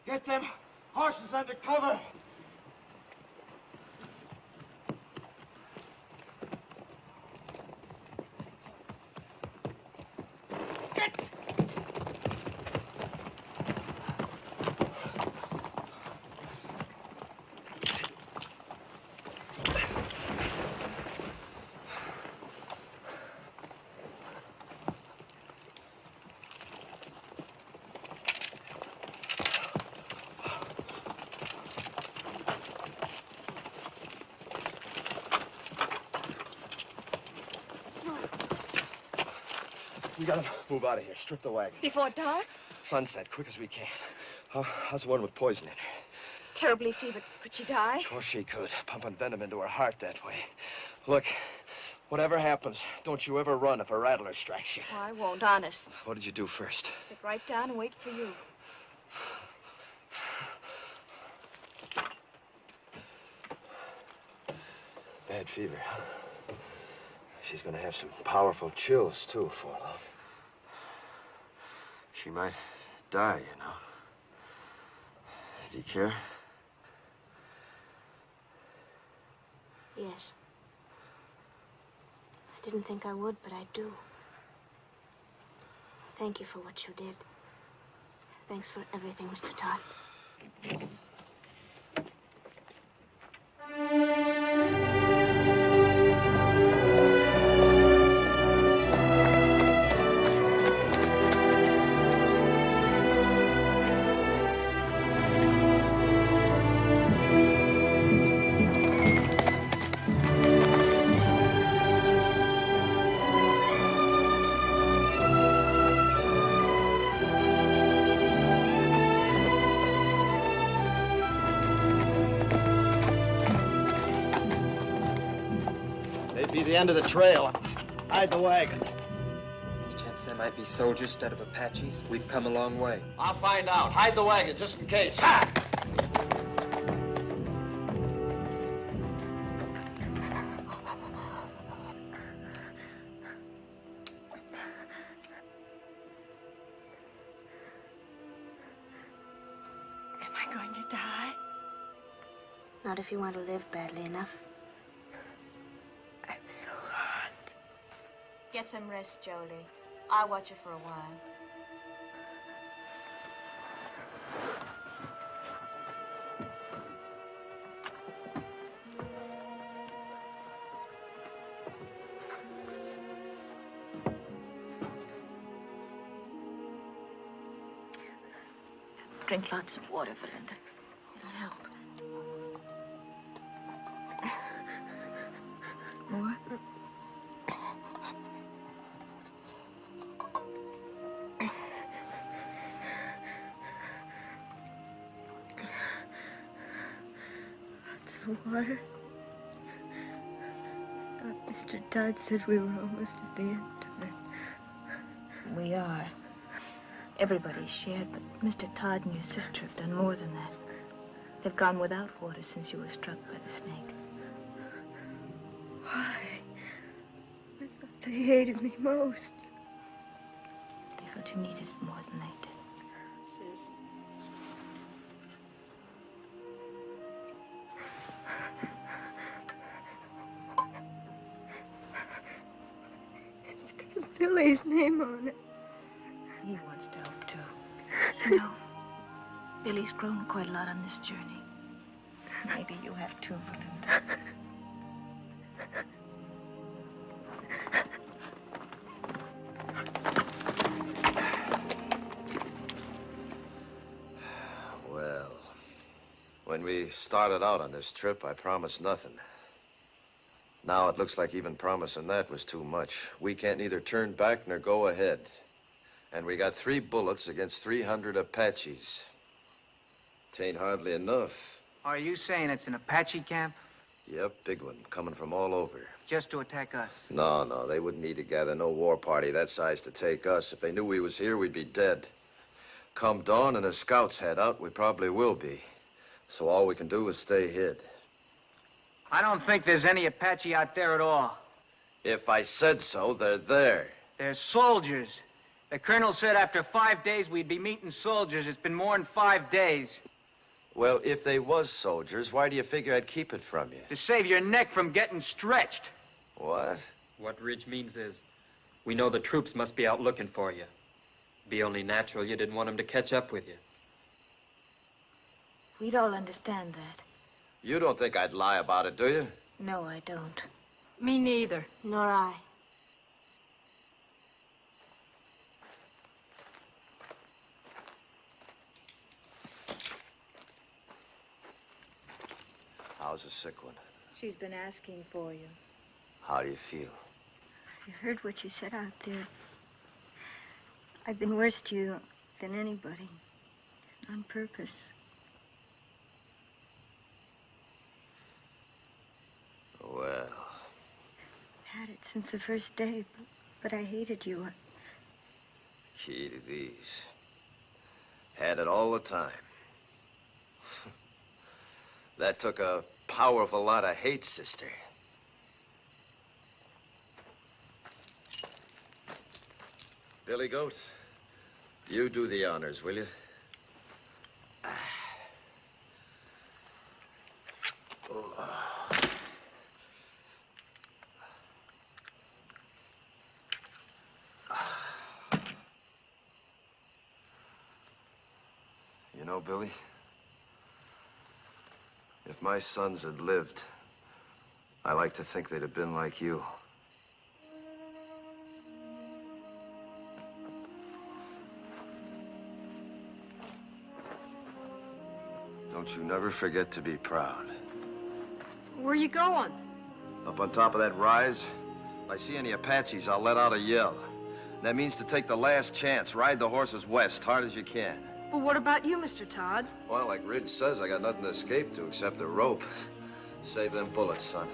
Get them horses under cover. We gotta move out of here. Strip the wagon. Before dark? Sunset, quick as we can. How's the one with poison in her? Terribly fevered. Could she die? Of course she could. Pumping venom into her heart that way. Look, whatever happens, don't you ever run if a rattler strikes you. Oh, I won't, honest. What did you do first? Sit right down and wait for you. Bad fever, huh? She's gonna have some powerful chills, too, before long. She might die, you know. Do you care? Yes. I didn't think I would, but I do. Thank you for what you did. Thanks for everything, Mr. Todd. Be the end of the trail. Hide the wagon. Any chance there might be soldiers instead of Apaches? We've come a long way. I'll find out. Hide the wagon just in case. Ha! Am I going to die? Not if you want to live badly enough. I'm so hot. Get some rest, Jolie. I'll watch you for a while. Drink lots of water, Belinda. It'll help. More? Lots of water. I thought Mr. Todd said we were almost at the end of it. We are. Everybody's shared, but Mr. Todd and your sister have done more than that. They've gone without water since you were struck by the snake. Why? I thought they hated me most. They felt you needed it more than they did. Sis. It's got Billy's name on it. He wants to help, too. You know, Billy's grown quite a lot on this journey. Maybe you have too, Belinda. Well, when we started out on this trip, I promised nothing. Now it looks like even promising that was too much. We can't neither turn back nor go ahead. And we got 3 bullets against 300 Apaches. It ain't hardly enough. Are you saying it's an Apache camp? Yep, big one, coming from all over. Just to attack us? No, they wouldn't need to gather no war party that size to take us. If they knew we was here, we'd be dead. Come dawn and the scouts head out, we probably will be. So all we can do is stay hid. I don't think there's any Apache out there at all. If I said so, they're there. They're soldiers. The colonel said after 5 days we'd be meeting soldiers. It's been more than 5 days. Well, if they was soldiers, why do you figure I'd keep it from you? To save your neck from getting stretched. What? What Ridge means is, we know the troops must be out looking for you. Be only natural you didn't want them to catch up with you. We'd all understand that. You don't think I'd lie about it, do you? No, I don't. Me neither. Nor I. How's the sick one? She's been asking for you. How do you feel? I heard what you said out there. I've been worse to you than anybody. On purpose. Well... I've had it since the first day, but I hated you. Key to these. Had it all the time. That took a powerful lot of hate, sister. Billy Goat, you do the honors, will you? You know, Billy, if my sons had lived, I like to think they'd have been like you. Don't you never forget to be proud. Where you going? Up on top of that rise, if I see any Apaches, I'll let out a yell. That means to take the last chance, ride the horses west, hard as you can. But what about you, Mr. Todd? Well, like Ridge says, I got nothing to escape to except a rope. Save them bullets, son.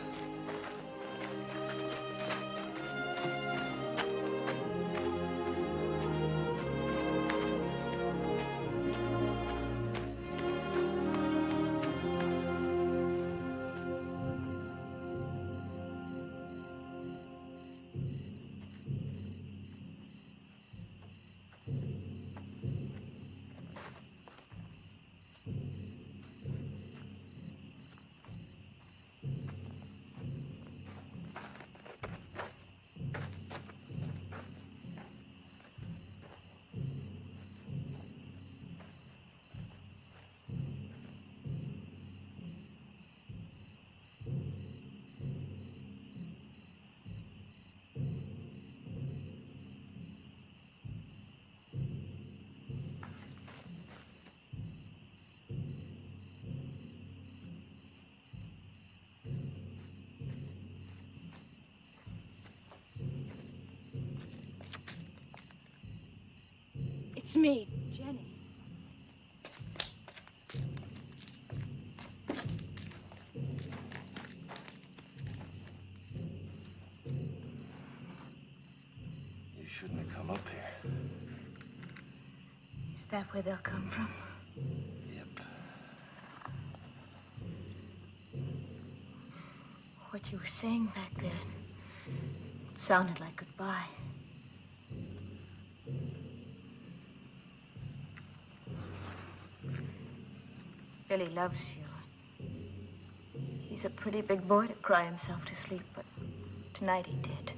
It's me, Jenny. You shouldn't have come up here. Is that where they'll come from? Yep. What you were saying back there, it sounded like goodbye. Billy loves you. He's a pretty big boy to cry himself to sleep, but tonight he did.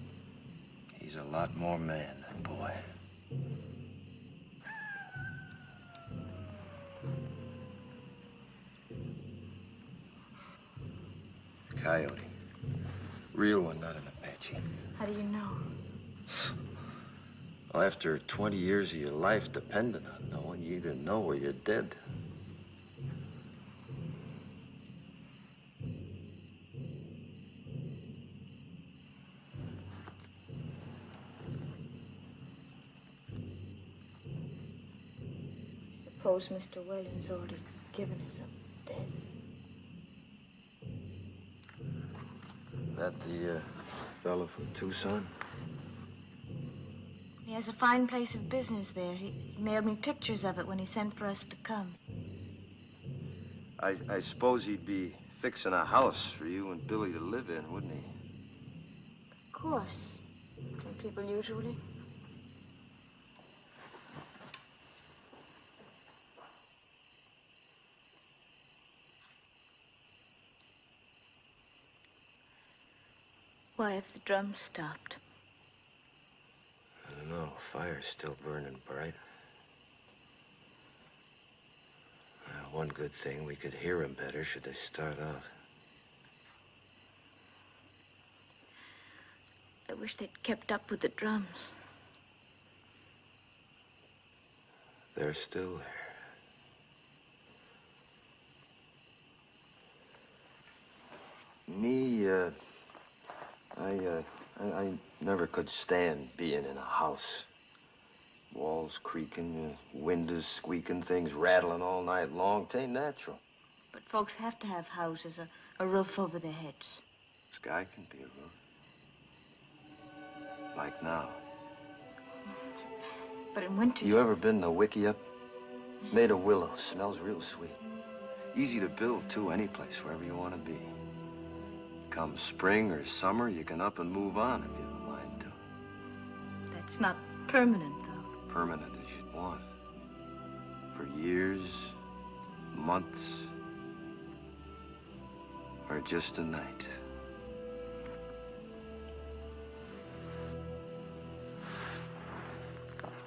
He's a lot more man than boy. Coyote. Real one, not an Apache. How do you know? Well, after 20 years of your life depending on knowing, you either know or you're dead. Suppose Mr. Williams already given us up dead. That the fellow from Tucson? He has a fine place of business there. He mailed me pictures of it when he sent for us to come. I suppose he'd be fixing a house for you and Billy to live in, wouldn't he? Of course. Don't people usually? Why have the drums stopped? I don't know. Fire's still burning bright. One good thing, we could hear them better should they start out. I wish they'd kept up with the drums. They're still there. Me, I never could stand being in a house. Walls creaking, windows squeaking, things rattling all night long. 'Tain't natural. But folks have to have houses, a roof over their heads. Sky can be a roof. Like now. But in winter... You ever been to Wickiup? Made of willow. Smells real sweet. Easy to build, too, any place, wherever you want to be. Come spring or summer, you can up and move on if you have a mind to. That's not permanent, though. Permanent as you'd want. For years, months, or just a night.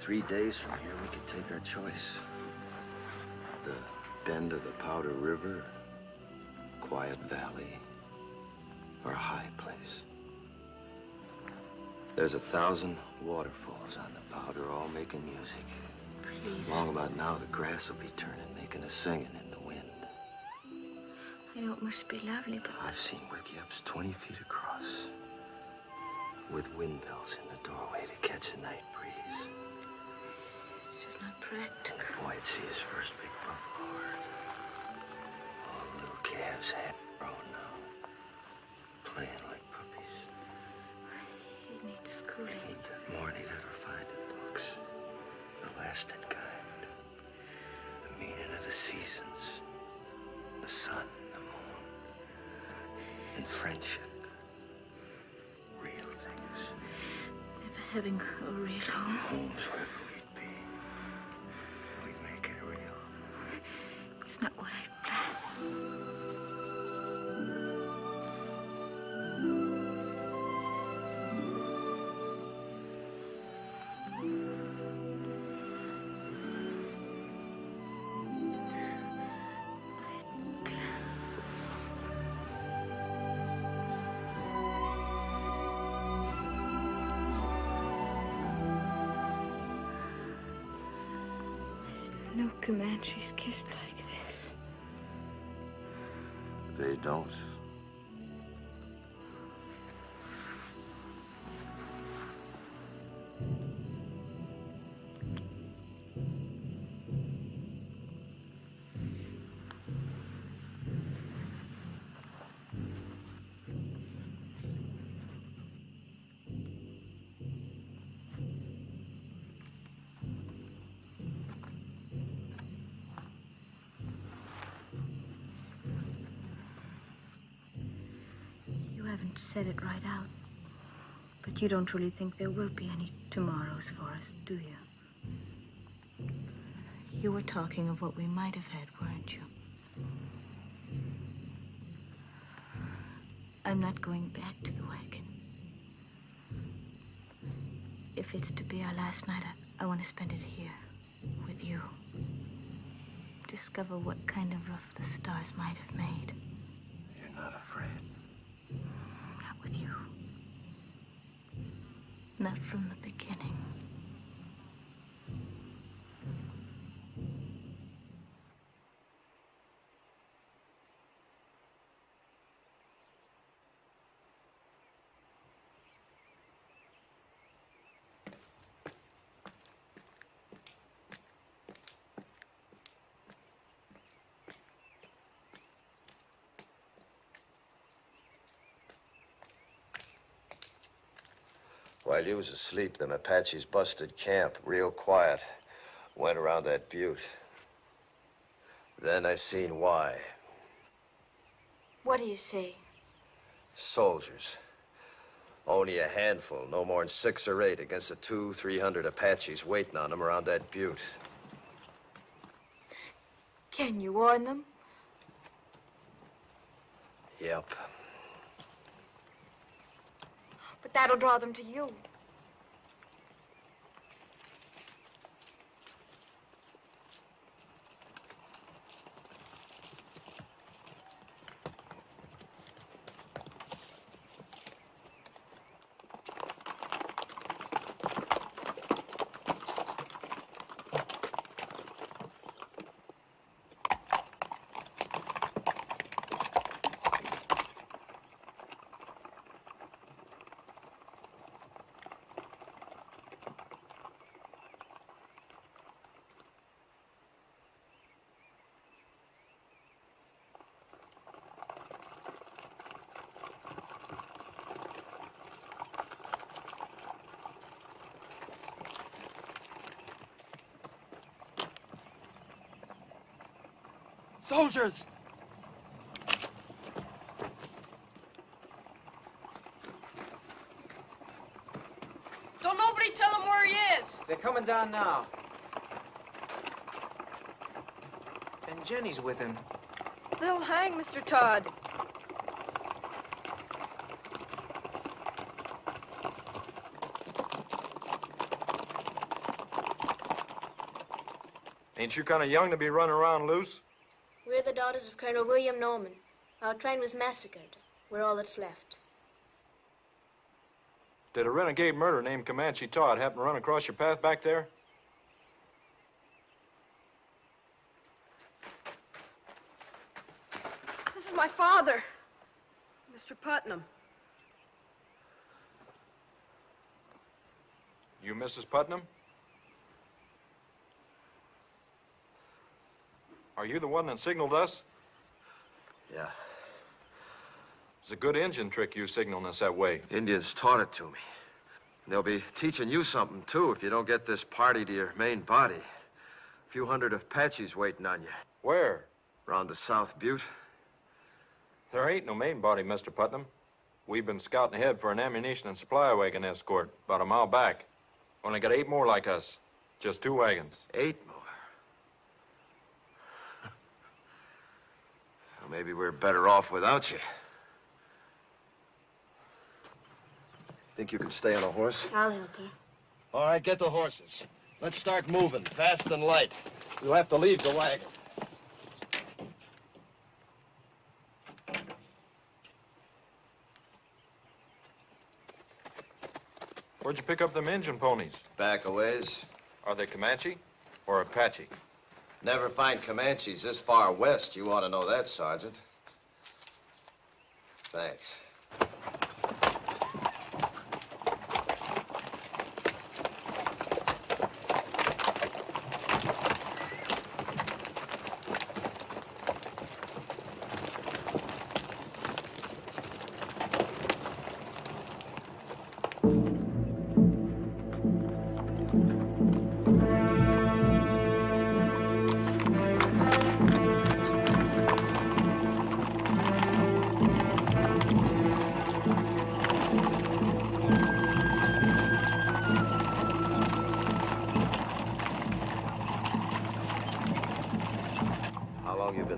Three days from here, we could take our choice. The bend of the Powder River, quiet valley, or a high place. There's 1,000 waterfalls on the Powder, all making music. Please. Long about now, the grass will be turning, making a singing in the wind. I know it must be lovely, but... I've seen Wickiups 20 feet across, with windmills in the doorway to catch the night breeze. It's just not practical. And the boy'd see his first big buffalo herd. All the little calves half grown now, playing like puppies. He needs schooling. He'd get more than he'd ever find in books. The lasting kind. The meaning of the seasons. The sun, the moon. And friendship. Real things. Never having a real home. Homes wherever we'd be. We'd make it real. It's not what I planned. No Comanches kissed like this. They don't. You haven't said it right out. But you don't really think there will be any tomorrows for us, do you? You were talking of what we might have had, weren't you? I'm not going back to the wagon. If it's to be our last night, I want to spend it here, with you. Discover what kind of roof the stars might have made. You're not afraid. Not with you. Not from the beginning. While you was asleep, them Apaches busted camp, real quiet. Went around that butte. Then I seen why. What do you see? Soldiers. Only a handful, no more than 6 or 8 against the 200-300 Apaches waiting on them around that butte. Can you warn them? Yep. But that'll draw them to you. Soldiers! Don't nobody tell him where he is. They're coming down now. And Jenny's with him. They'll hang Mr. Todd. Ain't you kind of young to be running around loose? We're the daughters of Colonel William Norman. Our train was massacred. We're all that's left. Did a renegade murderer named Comanche Todd happen to run across your path back there? This is my father, Mr. Putnam. You Mrs. Putnam? Are you the one that signaled us? Yeah. It's a good engine trick you signaling us that way. Indians taught it to me. And they'll be teaching you something, too, if you don't get this party to your main body. A few hundred Apaches waiting on you. Where? Around the South Butte. There ain't no main body, Mr. Putnam. We've been scouting ahead for an ammunition and supply wagon escort about a mile back. Only got 8 more like us. Just 2 wagons. 8 more? Well, maybe we're better off without you. Think you can stay on a horse? I'll help her. All right, get the horses. Let's start moving, fast and light. We'll have to leave the wagon. Where'd you pick up them engine ponies? Back a ways. Are they Comanche or Apache? Never find Comanches this far west. You ought to know that, Sergeant. Thanks.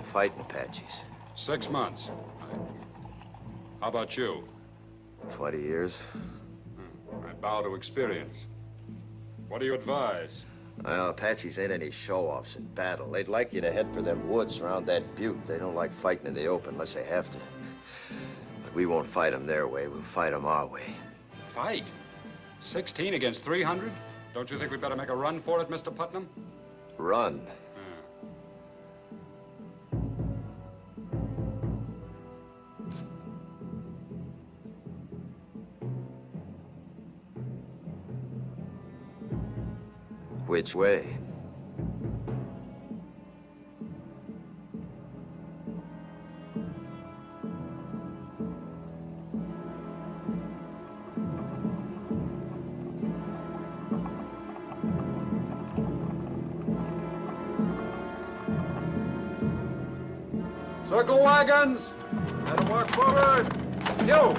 Fighting Apaches. 6 months. How about you? 20 years. I bow to experience. What do you advise? Well, Apaches ain't any show-offs in battle. They'd like you to head for them woods around that butte. They don't like fighting in the open unless they have to. But we won't fight them their way. We'll fight them our way. Fight? 16 against 300? Don't you think we better make a run for it, Mr. Putnam? Run? Which way? Circle wagons! Let them walk forward! You!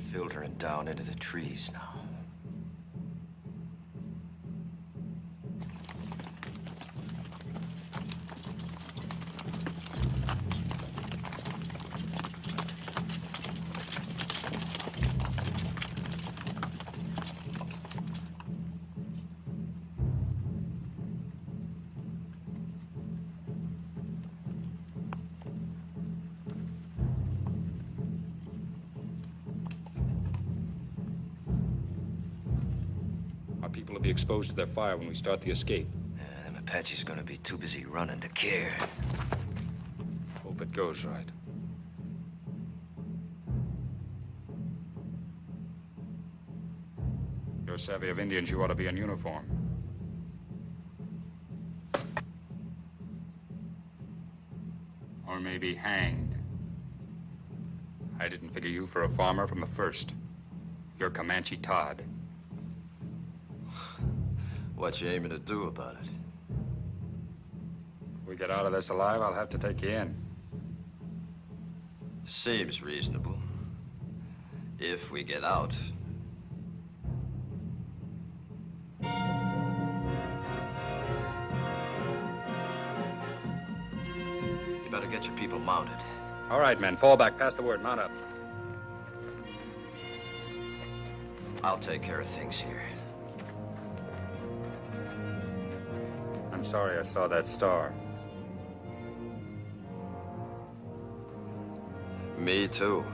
filtering down into the trees now. People will be exposed to their fire when we start the escape. Them Apaches are gonna be too busy running to care. Hope it goes right. You're savvy of Indians, you ought to be in uniform. Or maybe hanged. I didn't figure you for a farmer from the first. You're Comanche Todd. What you aiming to do about it? If we get out of this alive, I'll have to take you in. Seems reasonable. If we get out. You better get your people mounted. All right, men, fall back. Pass the word. Mount up. I'll take care of things here. I'm sorry I saw that star. Me too.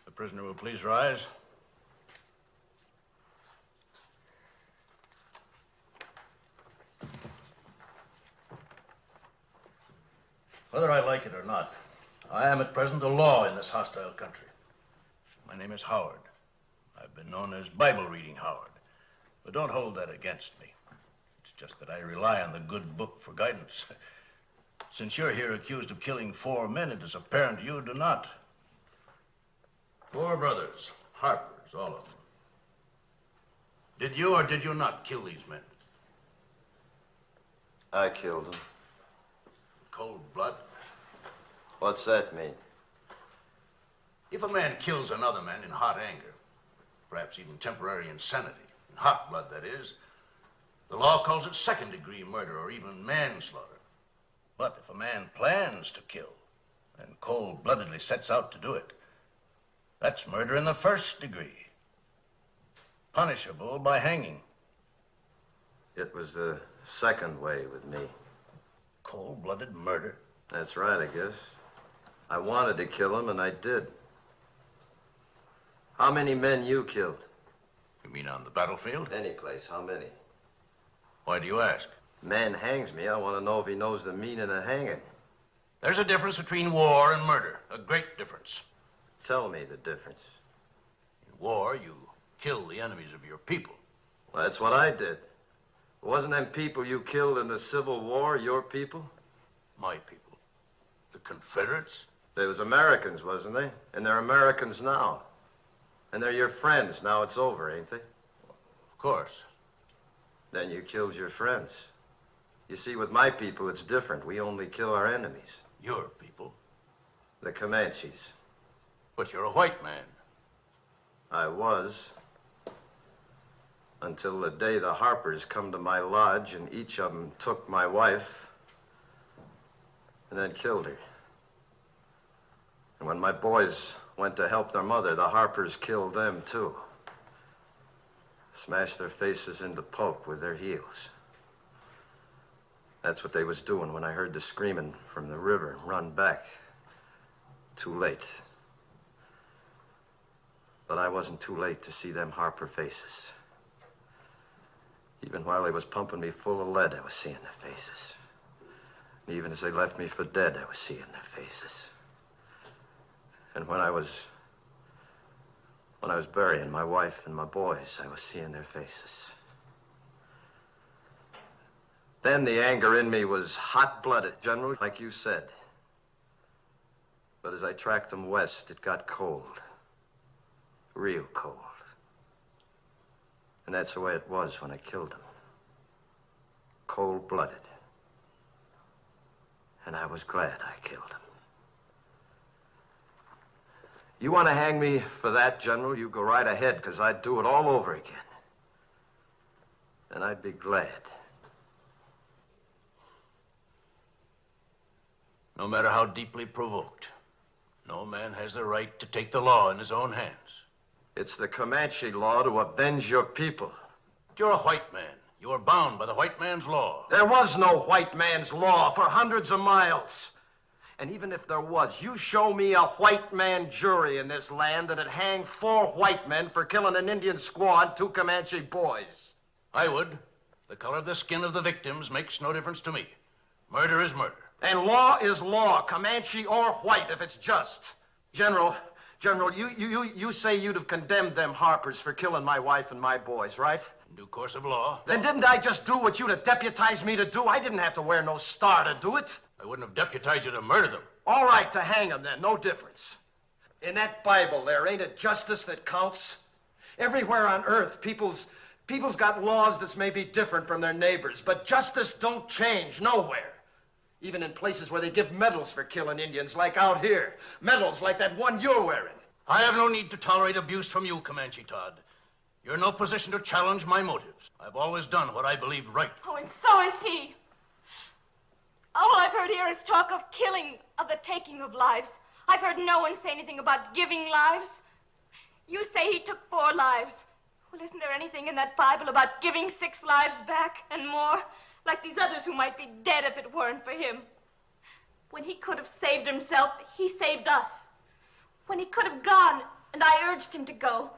The prisoner will please rise. Whether I like it or not, I am at present a law in this hostile country. My name is Howard. I've been known as Bible-reading Howard. But don't hold that against me. It's just that I rely on the good book for guidance. Since you're here accused of killing 4 men, it is apparent you do not. 4 brothers, Harpers, all of them. Did you or did you not kill these men? I killed them. Cold blood? What's that mean? If a man kills another man in hot anger, perhaps even temporary insanity, In hot blood, that is. The law calls it second-degree murder or even manslaughter. But if a man plans to kill and cold-bloodedly sets out to do it, that's murder in the first degree, punishable by hanging. It was the second way with me. Cold-blooded murder? That's right, I guess. I wanted to kill him, and I did. How many men you killed? You mean on the battlefield? Any place, how many? Why do you ask? Man hangs me. I want to know if he knows the meaning of hanging. There's a difference between war and murder. A great difference. Tell me the difference. In war, you kill the enemies of your people. Well, that's what I did. Wasn't them people you killed in the Civil War your people? My people. The Confederates? They was Americans, wasn't they? And they're Americans now. And they're your friends. Now it's over, ain't they? Of course. Then you killed your friends. You see, with my people, it's different. We only kill our enemies. Your people? The Comanches. But you're a white man. I was. Until the day the Harpers come to my lodge and each of them took my wife and then killed her. And when my boys went to help their mother, the Harpers killed them too. Smashed their faces into pulp with their heels. That's what they was doing when I heard the screaming from the river and run back. Too late. But I wasn't too late to see them Harper faces. Even while they was pumping me full of lead, I was seeing their faces. And even as they left me for dead, I was seeing their faces. And when I was burying my wife and my boys, I was seeing their faces. Then the anger in me was hot-blooded, General, like you said. But as I tracked them west, it got cold. Real cold. And that's the way it was when I killed them. Cold-blooded. And I was glad I killed them. You want to hang me for that, General, you go right ahead, because I'd do it all over again. And I'd be glad. No matter how deeply provoked, no man has the right to take the law in his own hands. It's the Comanche law to avenge your people. But you're a white man. You are bound by the white man's law. There was no white man's law for hundreds of miles. And even if there was, you show me a white man jury in this land that'd hang 4 white men for killing an Indian squaw and 2 Comanche boys. I would. The color of the skin of the victims makes no difference to me. Murder is murder. And law is law, Comanche or white, if it's just. General, you say you'd have condemned them Harpers for killing my wife and my boys, right? In due course of law. Then didn't I just do what you'd have deputized me to do? I didn't have to wear no star to do it. I wouldn't have deputized you to murder them. All right, to hang them then, no difference. In that Bible there, ain't it justice that counts? Everywhere on earth, people's got laws that's maybe different from their neighbors, but justice don't change nowhere. Even in places where they give medals for killing Indians, like out here. Medals like that one you're wearing. I have no need to tolerate abuse from you, Comanche Todd. You're in no position to challenge my motives. I've always done what I believed right. Oh, and so is he. All I've heard here is talk of killing, of the taking of lives. I've heard no one say anything about giving lives. You say he took 4 lives. Well, isn't there anything in that Bible about giving 6 lives back and more? Like these others who might be dead if it weren't for him. When he could have saved himself, he saved us. When he could have gone, and I urged him to go,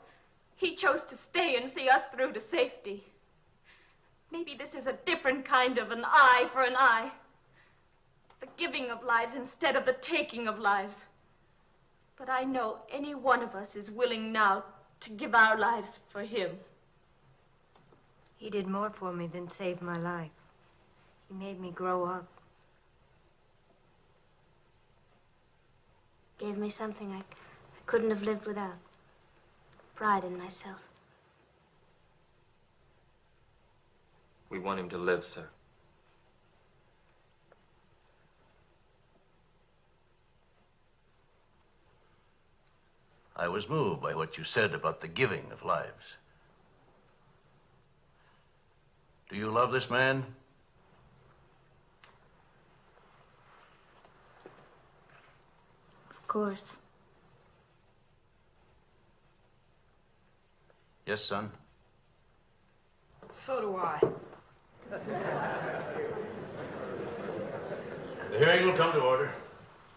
he chose to stay and see us through to safety. Maybe this is a different kind of an eye for an eye. The giving of lives instead of the taking of lives. But I know any one of us is willing now to give our lives for him. He did more for me than save my life. He made me grow up. Gave me something I couldn't have lived without. Pride in myself. We want him to live, sir. I was moved by what you said about the giving of lives. Do you love this man? Of course. Yes, son. So do I. The hearing will come to order.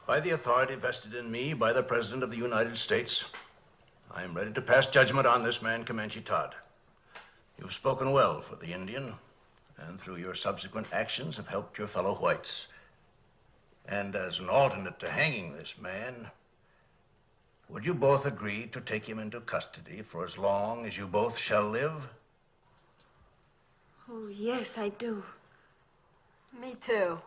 By the authority vested in me by the President of the United States, I am ready to pass judgment on this man, Comanche Todd. You've spoken well for the Indian, and through your subsequent actions have helped your fellow whites. And as an alternate to hanging this man, would you both agree to take him into custody for as long as you both shall live? Oh, yes, I do. Me too.